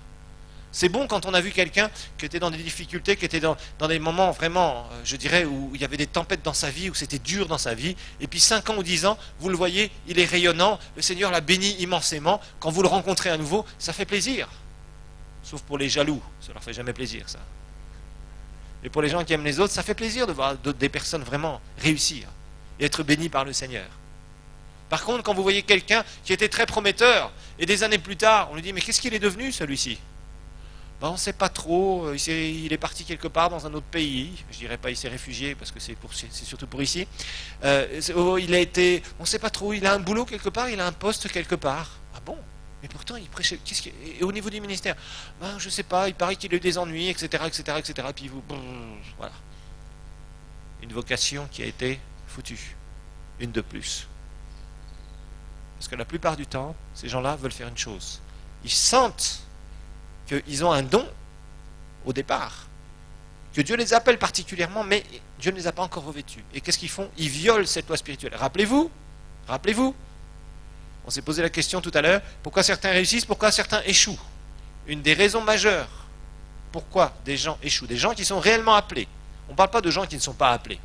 C'est bon quand on a vu quelqu'un qui était dans des difficultés, qui était dans des moments vraiment, je dirais, où il y avait des tempêtes dans sa vie, où c'était dur dans sa vie, et puis 5 ans ou 10 ans, vous le voyez, il est rayonnant, le Seigneur l'a béni immensément. Quand vous le rencontrez à nouveau, ça fait plaisir. Sauf pour les jaloux, ça leur fait jamais plaisir, ça. Et pour les gens qui aiment les autres, ça fait plaisir de voir des personnes vraiment réussir et être bénies par le Seigneur. Par contre, quand vous voyez quelqu'un qui était très prometteur, et des années plus tard, on lui dit, mais qu'est-ce qu'il est devenu, celui-ci? On ne sait pas trop, il est parti quelque part dans un autre pays, je dirais pas il s'est réfugié, parce que c'est surtout pour ici. Il a été, on ne sait pas trop, il a un boulot quelque part, il a un poste quelque part. Ah bon? Mais pourtant, il prêchait. Et au niveau du ministère, je ne sais pas, il paraît qu'il a eu des ennuis, etc., etc., etc. Et puis voilà. Une vocation qui a été foutue. Une de plus. Parce que la plupart du temps, ces gens-là veulent faire une chose. Ils sentent qu'ils ont un don au départ, que Dieu les appelle particulièrement, mais Dieu ne les a pas encore revêtus. Et qu'est-ce qu'ils font? Ils violent cette loi spirituelle. Rappelez-vous, on s'est posé la question tout à l'heure, pourquoi certains réussissent, pourquoi certains échouent? Une des raisons majeures, pourquoi des gens échouent, des gens qui sont réellement appelés. On ne parle pas de gens qui ne sont pas appelés.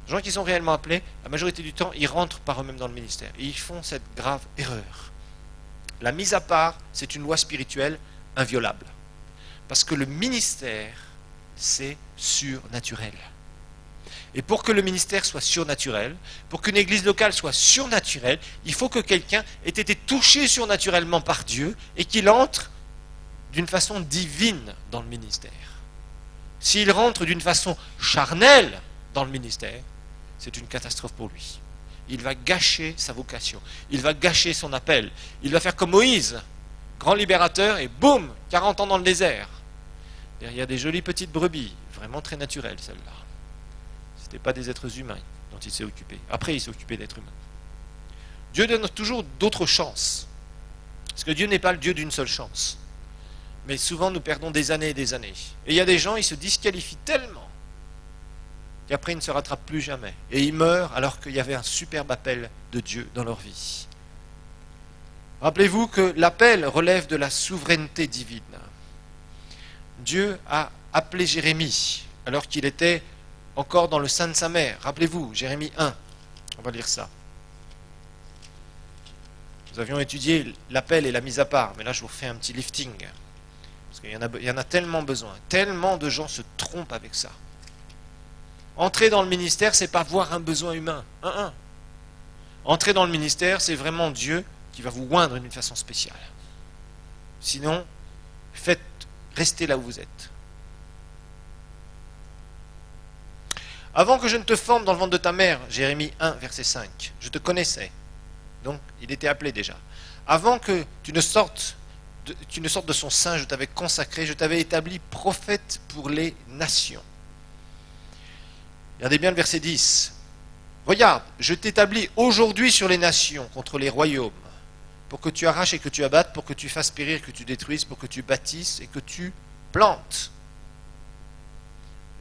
Les gens qui sont réellement appelés, la majorité du temps, ils rentrent par eux-mêmes dans le ministère. Et ils font cette grave erreur. La mise à part, c'est une loi spirituelle inviolable. Parce que le ministère, c'est surnaturel. Et pour que le ministère soit surnaturel, pour qu'une église locale soit surnaturelle, il faut que quelqu'un ait été touché surnaturellement par Dieu et qu'il entre d'une façon divine dans le ministère. S'il rentre d'une façon charnelle dans le ministère, c'est une catastrophe pour lui. Il va gâcher sa vocation, il va gâcher son appel, il va faire comme Moïse, grand libérateur, et boum, 40 ans dans le désert. Derrière des jolies petites brebis, vraiment très naturelles celles-là. Ce n'étaient pas des êtres humains dont il s'est occupé. Après, il s'est occupé d'êtres humains. Dieu donne toujours d'autres chances. Parce que Dieu n'est pas le Dieu d'une seule chance. Mais souvent, nous perdons des années et des années. Et il y a des gens, ils se disqualifient tellement qu'après, ils ne se rattrapent plus jamais. Et ils meurent alors qu'il y avait un superbe appel de Dieu dans leur vie. Rappelez-vous que l'appel relève de la souveraineté divine. Dieu a appelé Jérémie alors qu'il était encore dans le sein de sa mère. Rappelez-vous, Jérémie 1. On va lire ça. Nous avions étudié l'appel et la mise à part, mais là je vous refais un petit lifting. Parce qu'il y en a tellement besoin. Tellement de gens se trompent avec ça. Entrer dans le ministère, c'est pas voir un besoin humain. Entrer dans le ministère, c'est vraiment Dieu qui va vous oindre d'une façon spéciale. Sinon, restez là où vous êtes. Avant que je ne te forme dans le ventre de ta mère, Jérémie 1, verset 5, je te connaissais. Donc, il était appelé déjà. Avant que tu ne sortes de son sein, je t'avais consacré, je t'avais établi prophète pour les nations. Regardez bien le verset 10. Regarde, je t'établis aujourd'hui sur les nations, contre les royaumes, pour que tu arraches et que tu abattes, pour que tu fasses périr, que tu détruises, pour que tu bâtisses et que tu plantes.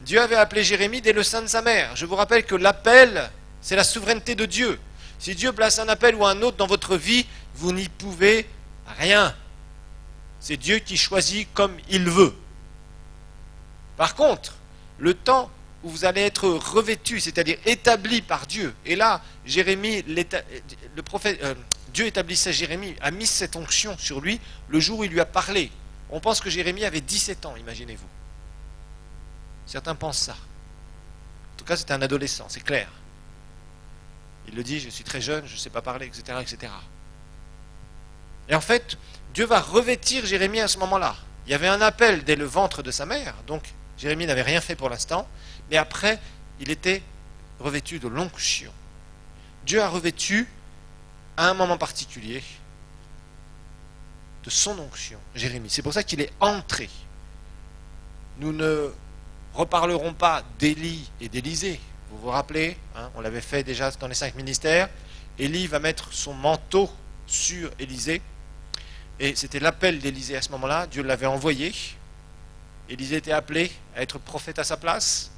Dieu avait appelé Jérémie dès le sein de sa mère. Je vous rappelle que l'appel, c'est la souveraineté de Dieu. Si Dieu place un appel ou un autre dans votre vie, vous n'y pouvez rien. C'est Dieu qui choisit comme il veut. Par contre, le temps où vous allez être revêtu, c'est-à-dire établi par Dieu, et là, Jérémie, le prophète, Dieu établissait Jérémie, a mis cette onction sur lui le jour où il lui a parlé. On pense que Jérémie avait 17 ans, imaginez-vous. Certains pensent ça. En tout cas, c'était un adolescent, c'est clair. Il le dit, je suis très jeune, je ne sais pas parler, etc., etc. Et en fait, Dieu va revêtir Jérémie à ce moment-là. Il y avait un appel dès le ventre de sa mère, donc Jérémie n'avait rien fait pour l'instant, mais après, il était revêtu de l'onction. Dieu a revêtu à un moment particulier de son onction, Jérémie. C'est pour ça qu'il est entré. Nous ne reparlerons pas d'Élie et d'Élisée. Vous vous rappelez, hein, on l'avait fait déjà dans les 5 ministères. Élie va mettre son manteau sur Élisée. Et c'était l'appel d'Élisée à ce moment-là. Dieu l'avait envoyé. Élisée était appelé à être prophète à sa place.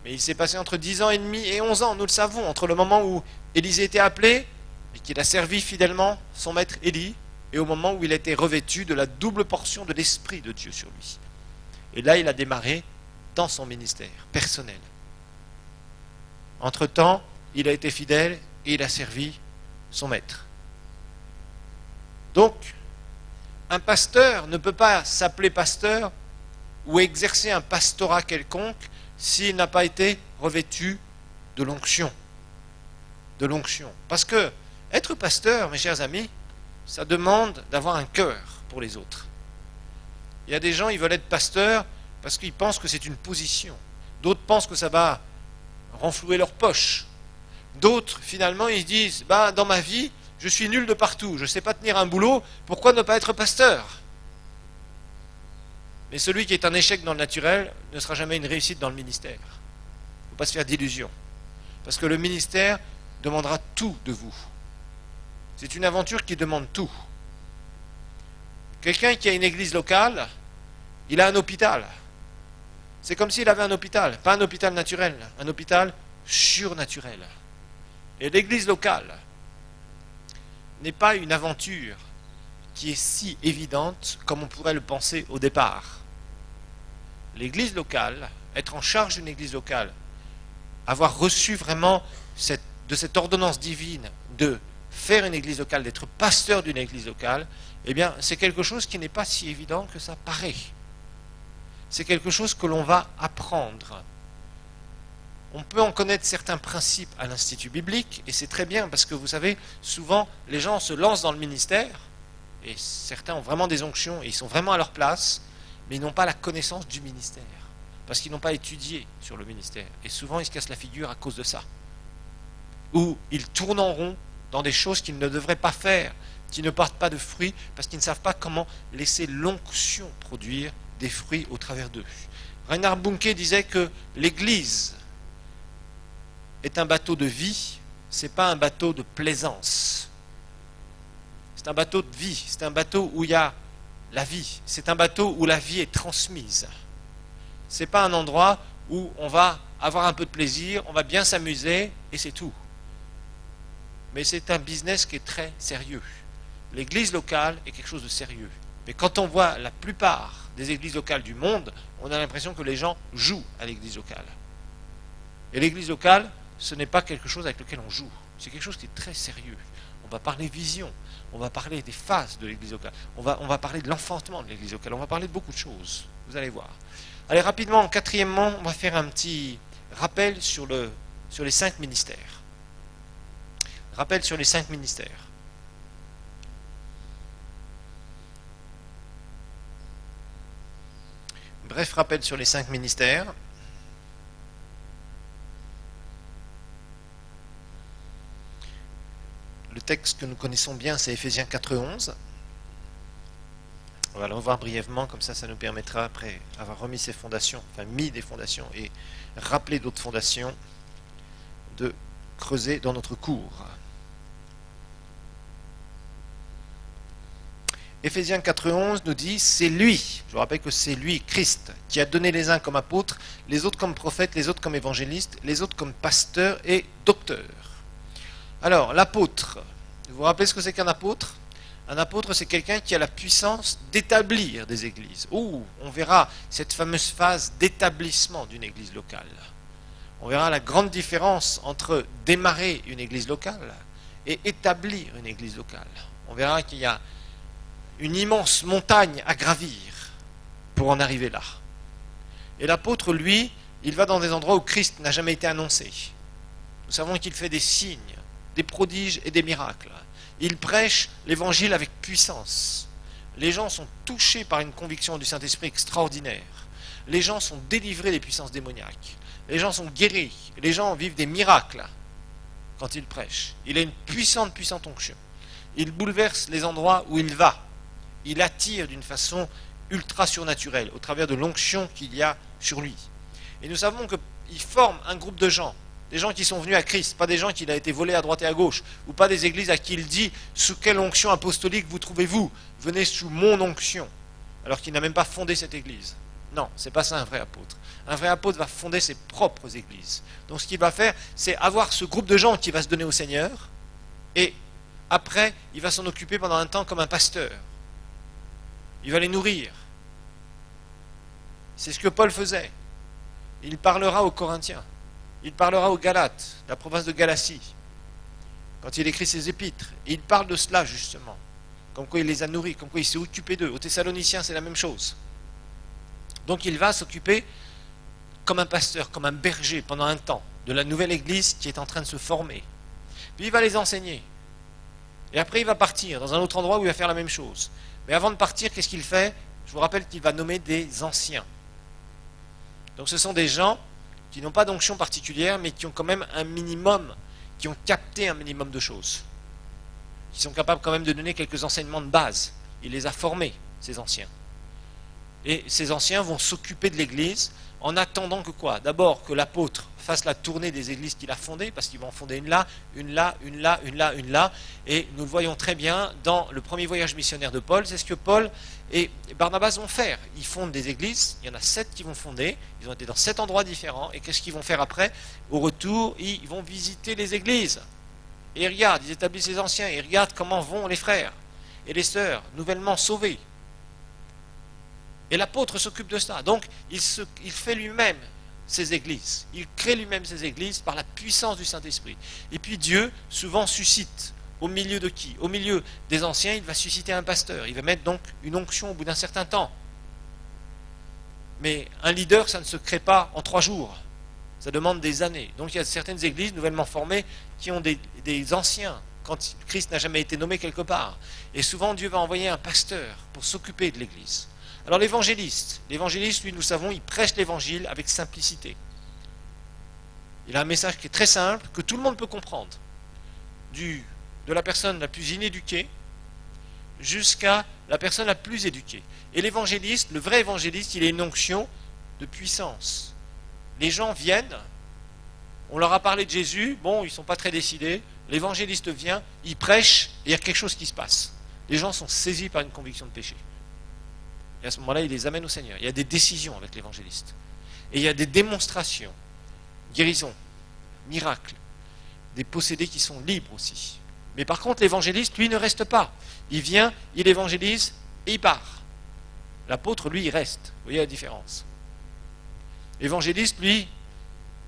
Mais il s'est passé entre 10 ans et demi et 11 ans, nous le savons, entre le moment où Élisée était appelé et qu'il a servi fidèlement son maître Élie, et au moment où il a été revêtu de la double portion de l'Esprit de Dieu sur lui. Et là, il a démarré dans son ministère personnel. Entre-temps, il a été fidèle et il a servi son maître. Donc, un pasteur ne peut pas s'appeler pasteur ou exercer un pastorat quelconque s'il n'a pas été revêtu de l'onction. De l'onction. Parce que être pasteur, mes chers amis, ça demande d'avoir un cœur pour les autres. Il y a des gens, ils veulent être pasteurs parce qu'ils pensent que c'est une position. D'autres pensent que ça va renflouer leur poche. D'autres, finalement, ils se disent, dans ma vie, je suis nul de partout, je ne sais pas tenir un boulot, pourquoi ne pas être pasteur? Mais celui qui est un échec dans le naturel ne sera jamais une réussite dans le ministère. Il ne faut pas se faire d'illusions. Parce que le ministère demandera tout de vous. C'est une aventure qui demande tout. Quelqu'un qui a une église locale, il a un hôpital. C'est comme s'il avait un hôpital, pas un hôpital naturel, un hôpital surnaturel. Et l'église locale n'est pas une aventure qui est si évidente comme on pourrait le penser au départ. L'église locale, être en charge d'une église locale, avoir reçu vraiment de cette ordonnance divine de faire une église locale, d'être pasteur d'une église locale, eh bien, c'est quelque chose qui n'est pas si évident que ça paraît. C'est quelque chose que l'on va apprendre. On peut en connaître certains principes à l'Institut biblique, et c'est très bien, parce que vous savez, souvent, les gens se lancent dans le ministère, et certains ont vraiment des onctions, et ils sont vraiment à leur place, mais ils n'ont pas la connaissance du ministère, parce qu'ils n'ont pas étudié sur le ministère. Et souvent, ils se cassent la figure à cause de ça. Ou ils tournent en rond dans des choses qu'ils ne devraient pas faire, qui ne portent pas de fruits, parce qu'ils ne savent pas comment laisser l'onction produire des fruits au travers d'eux. Reinhard Bunke disait que l'Église est un bateau de vie, c'est pas un bateau de plaisance. C'est un bateau de vie, c'est un bateau où il y a la vie, c'est un bateau où la vie est transmise. C'est pas un endroit où on va avoir un peu de plaisir, on va bien s'amuser et c'est tout. Mais c'est un business qui est très sérieux. L'église locale est quelque chose de sérieux. Mais quand on voit la plupart des églises locales du monde, on a l'impression que les gens jouent à l'église locale. Et l'église locale, ce n'est pas quelque chose avec lequel on joue. C'est quelque chose qui est très sérieux. On va parler vision, on va parler des phases de l'église locale, on va parler de l'enfantement de l'église locale, on va parler de beaucoup de choses. Vous allez voir. Allez, rapidement, quatrièmement, on va faire un petit rappel sur les 5 ministères. Rappel sur les 5 ministères. Bref rappel sur les 5 ministères. Le texte que nous connaissons bien, c'est Éphésiens 4:11. On va le revoir brièvement, comme ça nous permettra, après avoir remis ses fondations, enfin mis des fondations et rappelé d'autres fondations, de creuser dans notre cours. Éphésiens 4:11 nous dit, c'est lui, je vous rappelle que c'est lui, Christ, qui a donné les uns comme apôtres, les autres comme prophètes, les autres comme évangélistes, les autres comme pasteurs et docteurs. Alors, l'apôtre, vous vous rappelez ce que c'est qu'un apôtre? Un apôtre, c'est quelqu'un qui a la puissance d'établir des églises. On verra cette fameuse phase d'établissement d'une église locale. On verra la grande différence entre démarrer une église locale et établir une église locale. On verra qu'il y a une immense montagne à gravir pour en arriver là. Et l'apôtre, lui, il va dans des endroits où Christ n'a jamais été annoncé. Nous savons qu'il fait des signes, des prodiges et des miracles. Il prêche l'évangile avec puissance. Les gens sont touchés par une conviction du Saint-Esprit extraordinaire. Les gens sont délivrés des puissances démoniaques. Les gens sont guéris. Les gens vivent des miracles quand il prêche. Il a une puissante onction. Il bouleverse les endroits où il va. Il attire d'une façon ultra surnaturelle, au travers de l'onction qu'il y a sur lui. Et nous savons qu'il forme un groupe de gens, des gens qui sont venus à Christ, pas des gens qu'il a été volé à droite et à gauche, ou pas des églises à qui il dit « Sous quelle onction apostolique vous trouvez-vous? Venez sous mon onction », alors qu'il n'a même pas fondé cette église. Non, c'est pas ça un vrai apôtre. Un vrai apôtre va fonder ses propres églises. Donc ce qu'il va faire, c'est avoir ce groupe de gens qui va se donner au Seigneur, et après, il va s'en occuper pendant un temps comme un pasteur. Il va les nourrir. C'est ce que Paul faisait. Il parlera aux Corinthiens. Il parlera aux Galates, la province de Galatie, quand il écrit ses épîtres. Et il parle de cela, justement. Comme quoi il les a nourris, comme quoi il s'est occupé d'eux. Aux Thessaloniciens, c'est la même chose. Donc il va s'occuper comme un pasteur, comme un berger, pendant un temps, de la nouvelle église qui est en train de se former. Puis il va les enseigner. Et après, il va partir dans un autre endroit où il va faire la même chose. Mais avant de partir, qu'est-ce qu'il fait? Je vous rappelle qu'il va nommer des anciens. Donc ce sont des gens qui n'ont pas d'onction particulière, mais qui ont quand même un minimum, qui ont capté un minimum de choses. Qui sont capables quand même de donner quelques enseignements de base. Il les a formés, ces anciens. Et ces anciens vont s'occuper de l'église en attendant que quoi? D'abord que l'apôtre fasse la tournée des églises qu'il a fondées, parce qu'il va en fonder une là, une là, une là, une là, une là. Et nous le voyons très bien dans le premier voyage missionnaire de Paul. C'est ce que Paul et Barnabas vont faire. Ils fondent des églises, il y en a 7 qui vont fonder, ils ont été dans 7 endroits différents. Et qu'est-ce qu'ils vont faire après? Au retour, ils vont visiter les églises. Et ils regardent, ils établissent les anciens, ils regardent comment vont les frères et les sœurs nouvellement sauvés. Et l'apôtre s'occupe de ça. Donc, il fait lui-même ses églises. Il crée lui-même ses églises par la puissance du Saint-Esprit. Et puis Dieu, souvent, suscite au milieu de qui? Au milieu des anciens, il va susciter un pasteur. Il va mettre donc une onction au bout d'un certain temps. Mais un leader, ça ne se crée pas en 3 jours. Ça demande des années. Donc, il y a certaines églises nouvellement formées qui ont des anciens, quand Christ n'a jamais été nommé quelque part. Et souvent, Dieu va envoyer un pasteur pour s'occuper de l'église. Alors l'évangéliste, lui, nous savons, il prêche l'évangile avec simplicité. Il a un message qui est très simple, que tout le monde peut comprendre. De la personne la plus inéduquée jusqu'à la personne la plus éduquée. Et l'évangéliste, le vrai évangéliste, il a une onction de puissance. Les gens viennent, on leur a parlé de Jésus, bon, ils ne sont pas très décidés, l'évangéliste vient, il prêche, et il y a quelque chose qui se passe. Les gens sont saisis par une conviction de péché. Et à ce moment-là, il les amène au Seigneur. Il y a des décisions avec l'évangéliste. Et il y a des démonstrations, guérisons, miracles, des possédés qui sont libres aussi. Mais par contre, l'évangéliste, lui, ne reste pas. Il vient, il évangélise et il part. L'apôtre, lui, il reste. Vous voyez la différence. L'évangéliste, lui,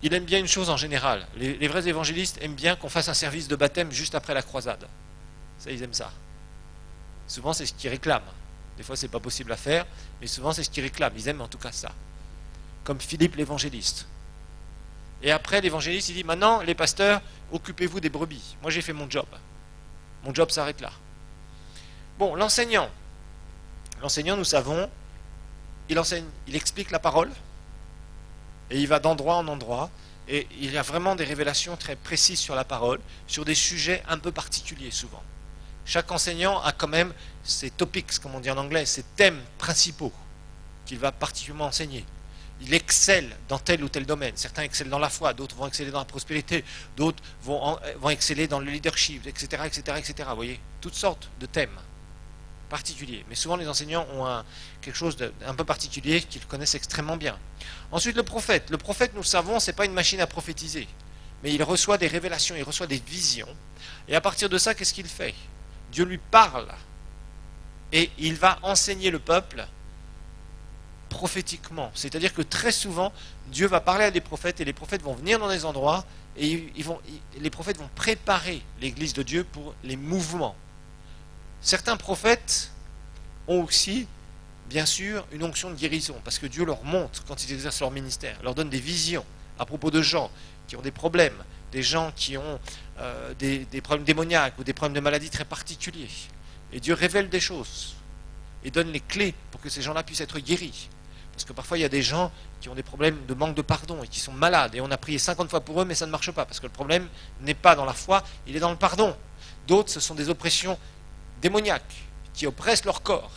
il aime bien une chose en général. Les vrais évangélistes aiment bien qu'on fasse un service de baptême juste après la croisade. Ça, ils aiment ça. Souvent, c'est ce qu'ils réclament. Des fois, ce n'est pas possible à faire, mais souvent, c'est ce qu'ils réclament. Ils aiment en tout cas ça. Comme Philippe l'évangéliste. Et après, l'évangéliste, il dit, maintenant, les pasteurs, occupez-vous des brebis. Moi, j'ai fait mon job. Mon job s'arrête là. Bon, l'enseignant. L'enseignant, nous savons, il enseigne, il explique la parole, et il va d'endroit en endroit, et il y a vraiment des révélations très précises sur la parole, sur des sujets un peu particuliers souvent. Chaque enseignant a quand même ses topics, comme on dit en anglais, ses thèmes principaux qu'il va particulièrement enseigner. Il excelle dans tel ou tel domaine. Certains excellent dans la foi, d'autres vont exceller dans la prospérité, d'autres vont exceller dans le leadership, etc., etc., etc. Vous voyez, toutes sortes de thèmes particuliers. Mais souvent, les enseignants ont quelque chose d'un peu particulier qu'ils connaissent extrêmement bien. Ensuite, le prophète. Le prophète, nous savons, ce n'est pas une machine à prophétiser. Mais il reçoit des révélations, il reçoit des visions. Et à partir de ça, qu'est-ce qu'il fait? Dieu lui parle. Et il va enseigner le peuple prophétiquement. C'est-à-dire que très souvent, Dieu va parler à des prophètes et les prophètes vont venir dans des endroits et les prophètes vont préparer l'église de Dieu pour les mouvements. Certains prophètes ont aussi, bien sûr, une onction de guérison parce que Dieu leur montre, quand ils exercent leur ministère, leur donne des visions à propos de gens qui ont des problèmes, des gens qui ont des problèmes démoniaques ou des problèmes de maladies très particuliers. Et Dieu révèle des choses et donne les clés pour que ces gens-là puissent être guéris. Parce que parfois, il y a des gens qui ont des problèmes de manque de pardon et qui sont malades. Et on a prié 50 fois pour eux, mais ça ne marche pas. Parce que le problème n'est pas dans la foi, il est dans le pardon. D'autres, ce sont des oppressions démoniaques qui oppressent leur corps.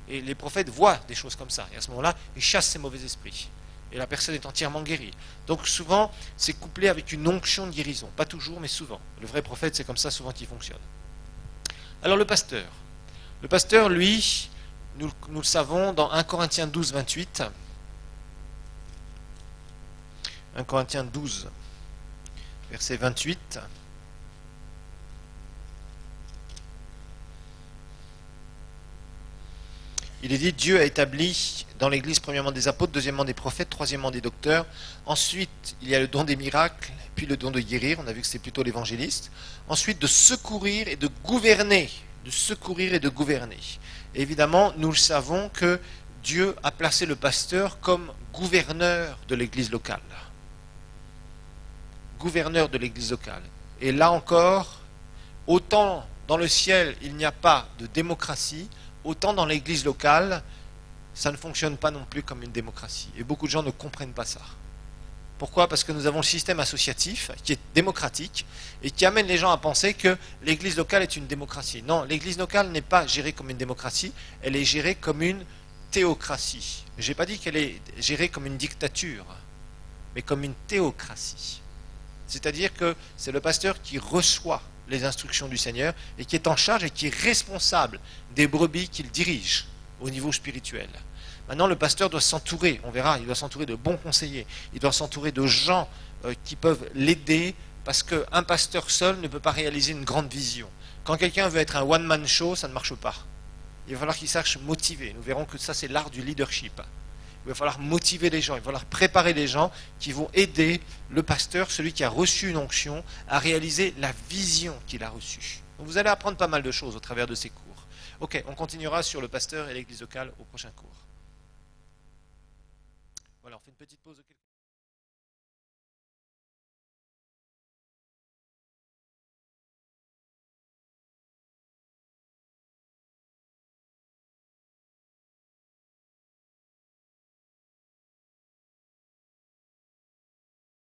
Et les prophètes voient des choses comme ça. Et à ce moment-là, ils chassent ces mauvais esprits. Et la personne est entièrement guérie. Donc souvent, c'est couplé avec une onction de guérison. Pas toujours, mais souvent. Le vrai prophète, c'est comme ça souvent qu'il fonctionne. Alors le pasteur. Le pasteur, lui, nous le savons dans 1 Corinthiens 12, 28. 1 Corinthiens 12, verset 28. Il est dit, Dieu a établi dans l'Église premièrement des apôtres, deuxièmement des prophètes, troisièmement des docteurs. Ensuite, il y a le don des miracles, puis le don de guérir. On a vu que c'est plutôt l'évangéliste. Ensuite, de secourir et de gouverner. De secourir et de gouverner. Et évidemment, nous le savons que Dieu a placé le pasteur comme gouverneur de l'Église locale. Gouverneur de l'Église locale. Et là encore, autant dans le ciel, il n'y a pas de démocratie, autant dans l'église locale, ça ne fonctionne pas non plus comme une démocratie. Et beaucoup de gens ne comprennent pas ça. Pourquoi? Parce que nous avons le système associatif qui est démocratique et qui amène les gens à penser que l'église locale est une démocratie. Non, l'église locale n'est pas gérée comme une démocratie, elle est gérée comme une théocratie. Je n'ai pas dit qu'elle est gérée comme une dictature, mais comme une théocratie. C'est-à-dire que c'est le pasteur qui reçoit les instructions du Seigneur et qui est en charge et qui est responsable des brebis qu'il dirige au niveau spirituel. Maintenant, le pasteur doit s'entourer, on verra, il doit s'entourer de bons conseillers, il doit s'entourer de gens qui peuvent l'aider, parce qu'un pasteur seul ne peut pas réaliser une grande vision. Quand quelqu'un veut être un one-man show, ça ne marche pas. Il va falloir qu'il sache motiver. Nous verrons que ça, c'est l'art du leadership. Il va falloir motiver les gens, il va falloir préparer les gens qui vont aider le pasteur, celui qui a reçu une onction, à réaliser la vision qu'il a reçue. Donc vous allez apprendre pas mal de choses au travers de ces cours. Ok, on continuera sur le pasteur et l'église locale au prochain cours. Voilà, on fait une petite pause de quelques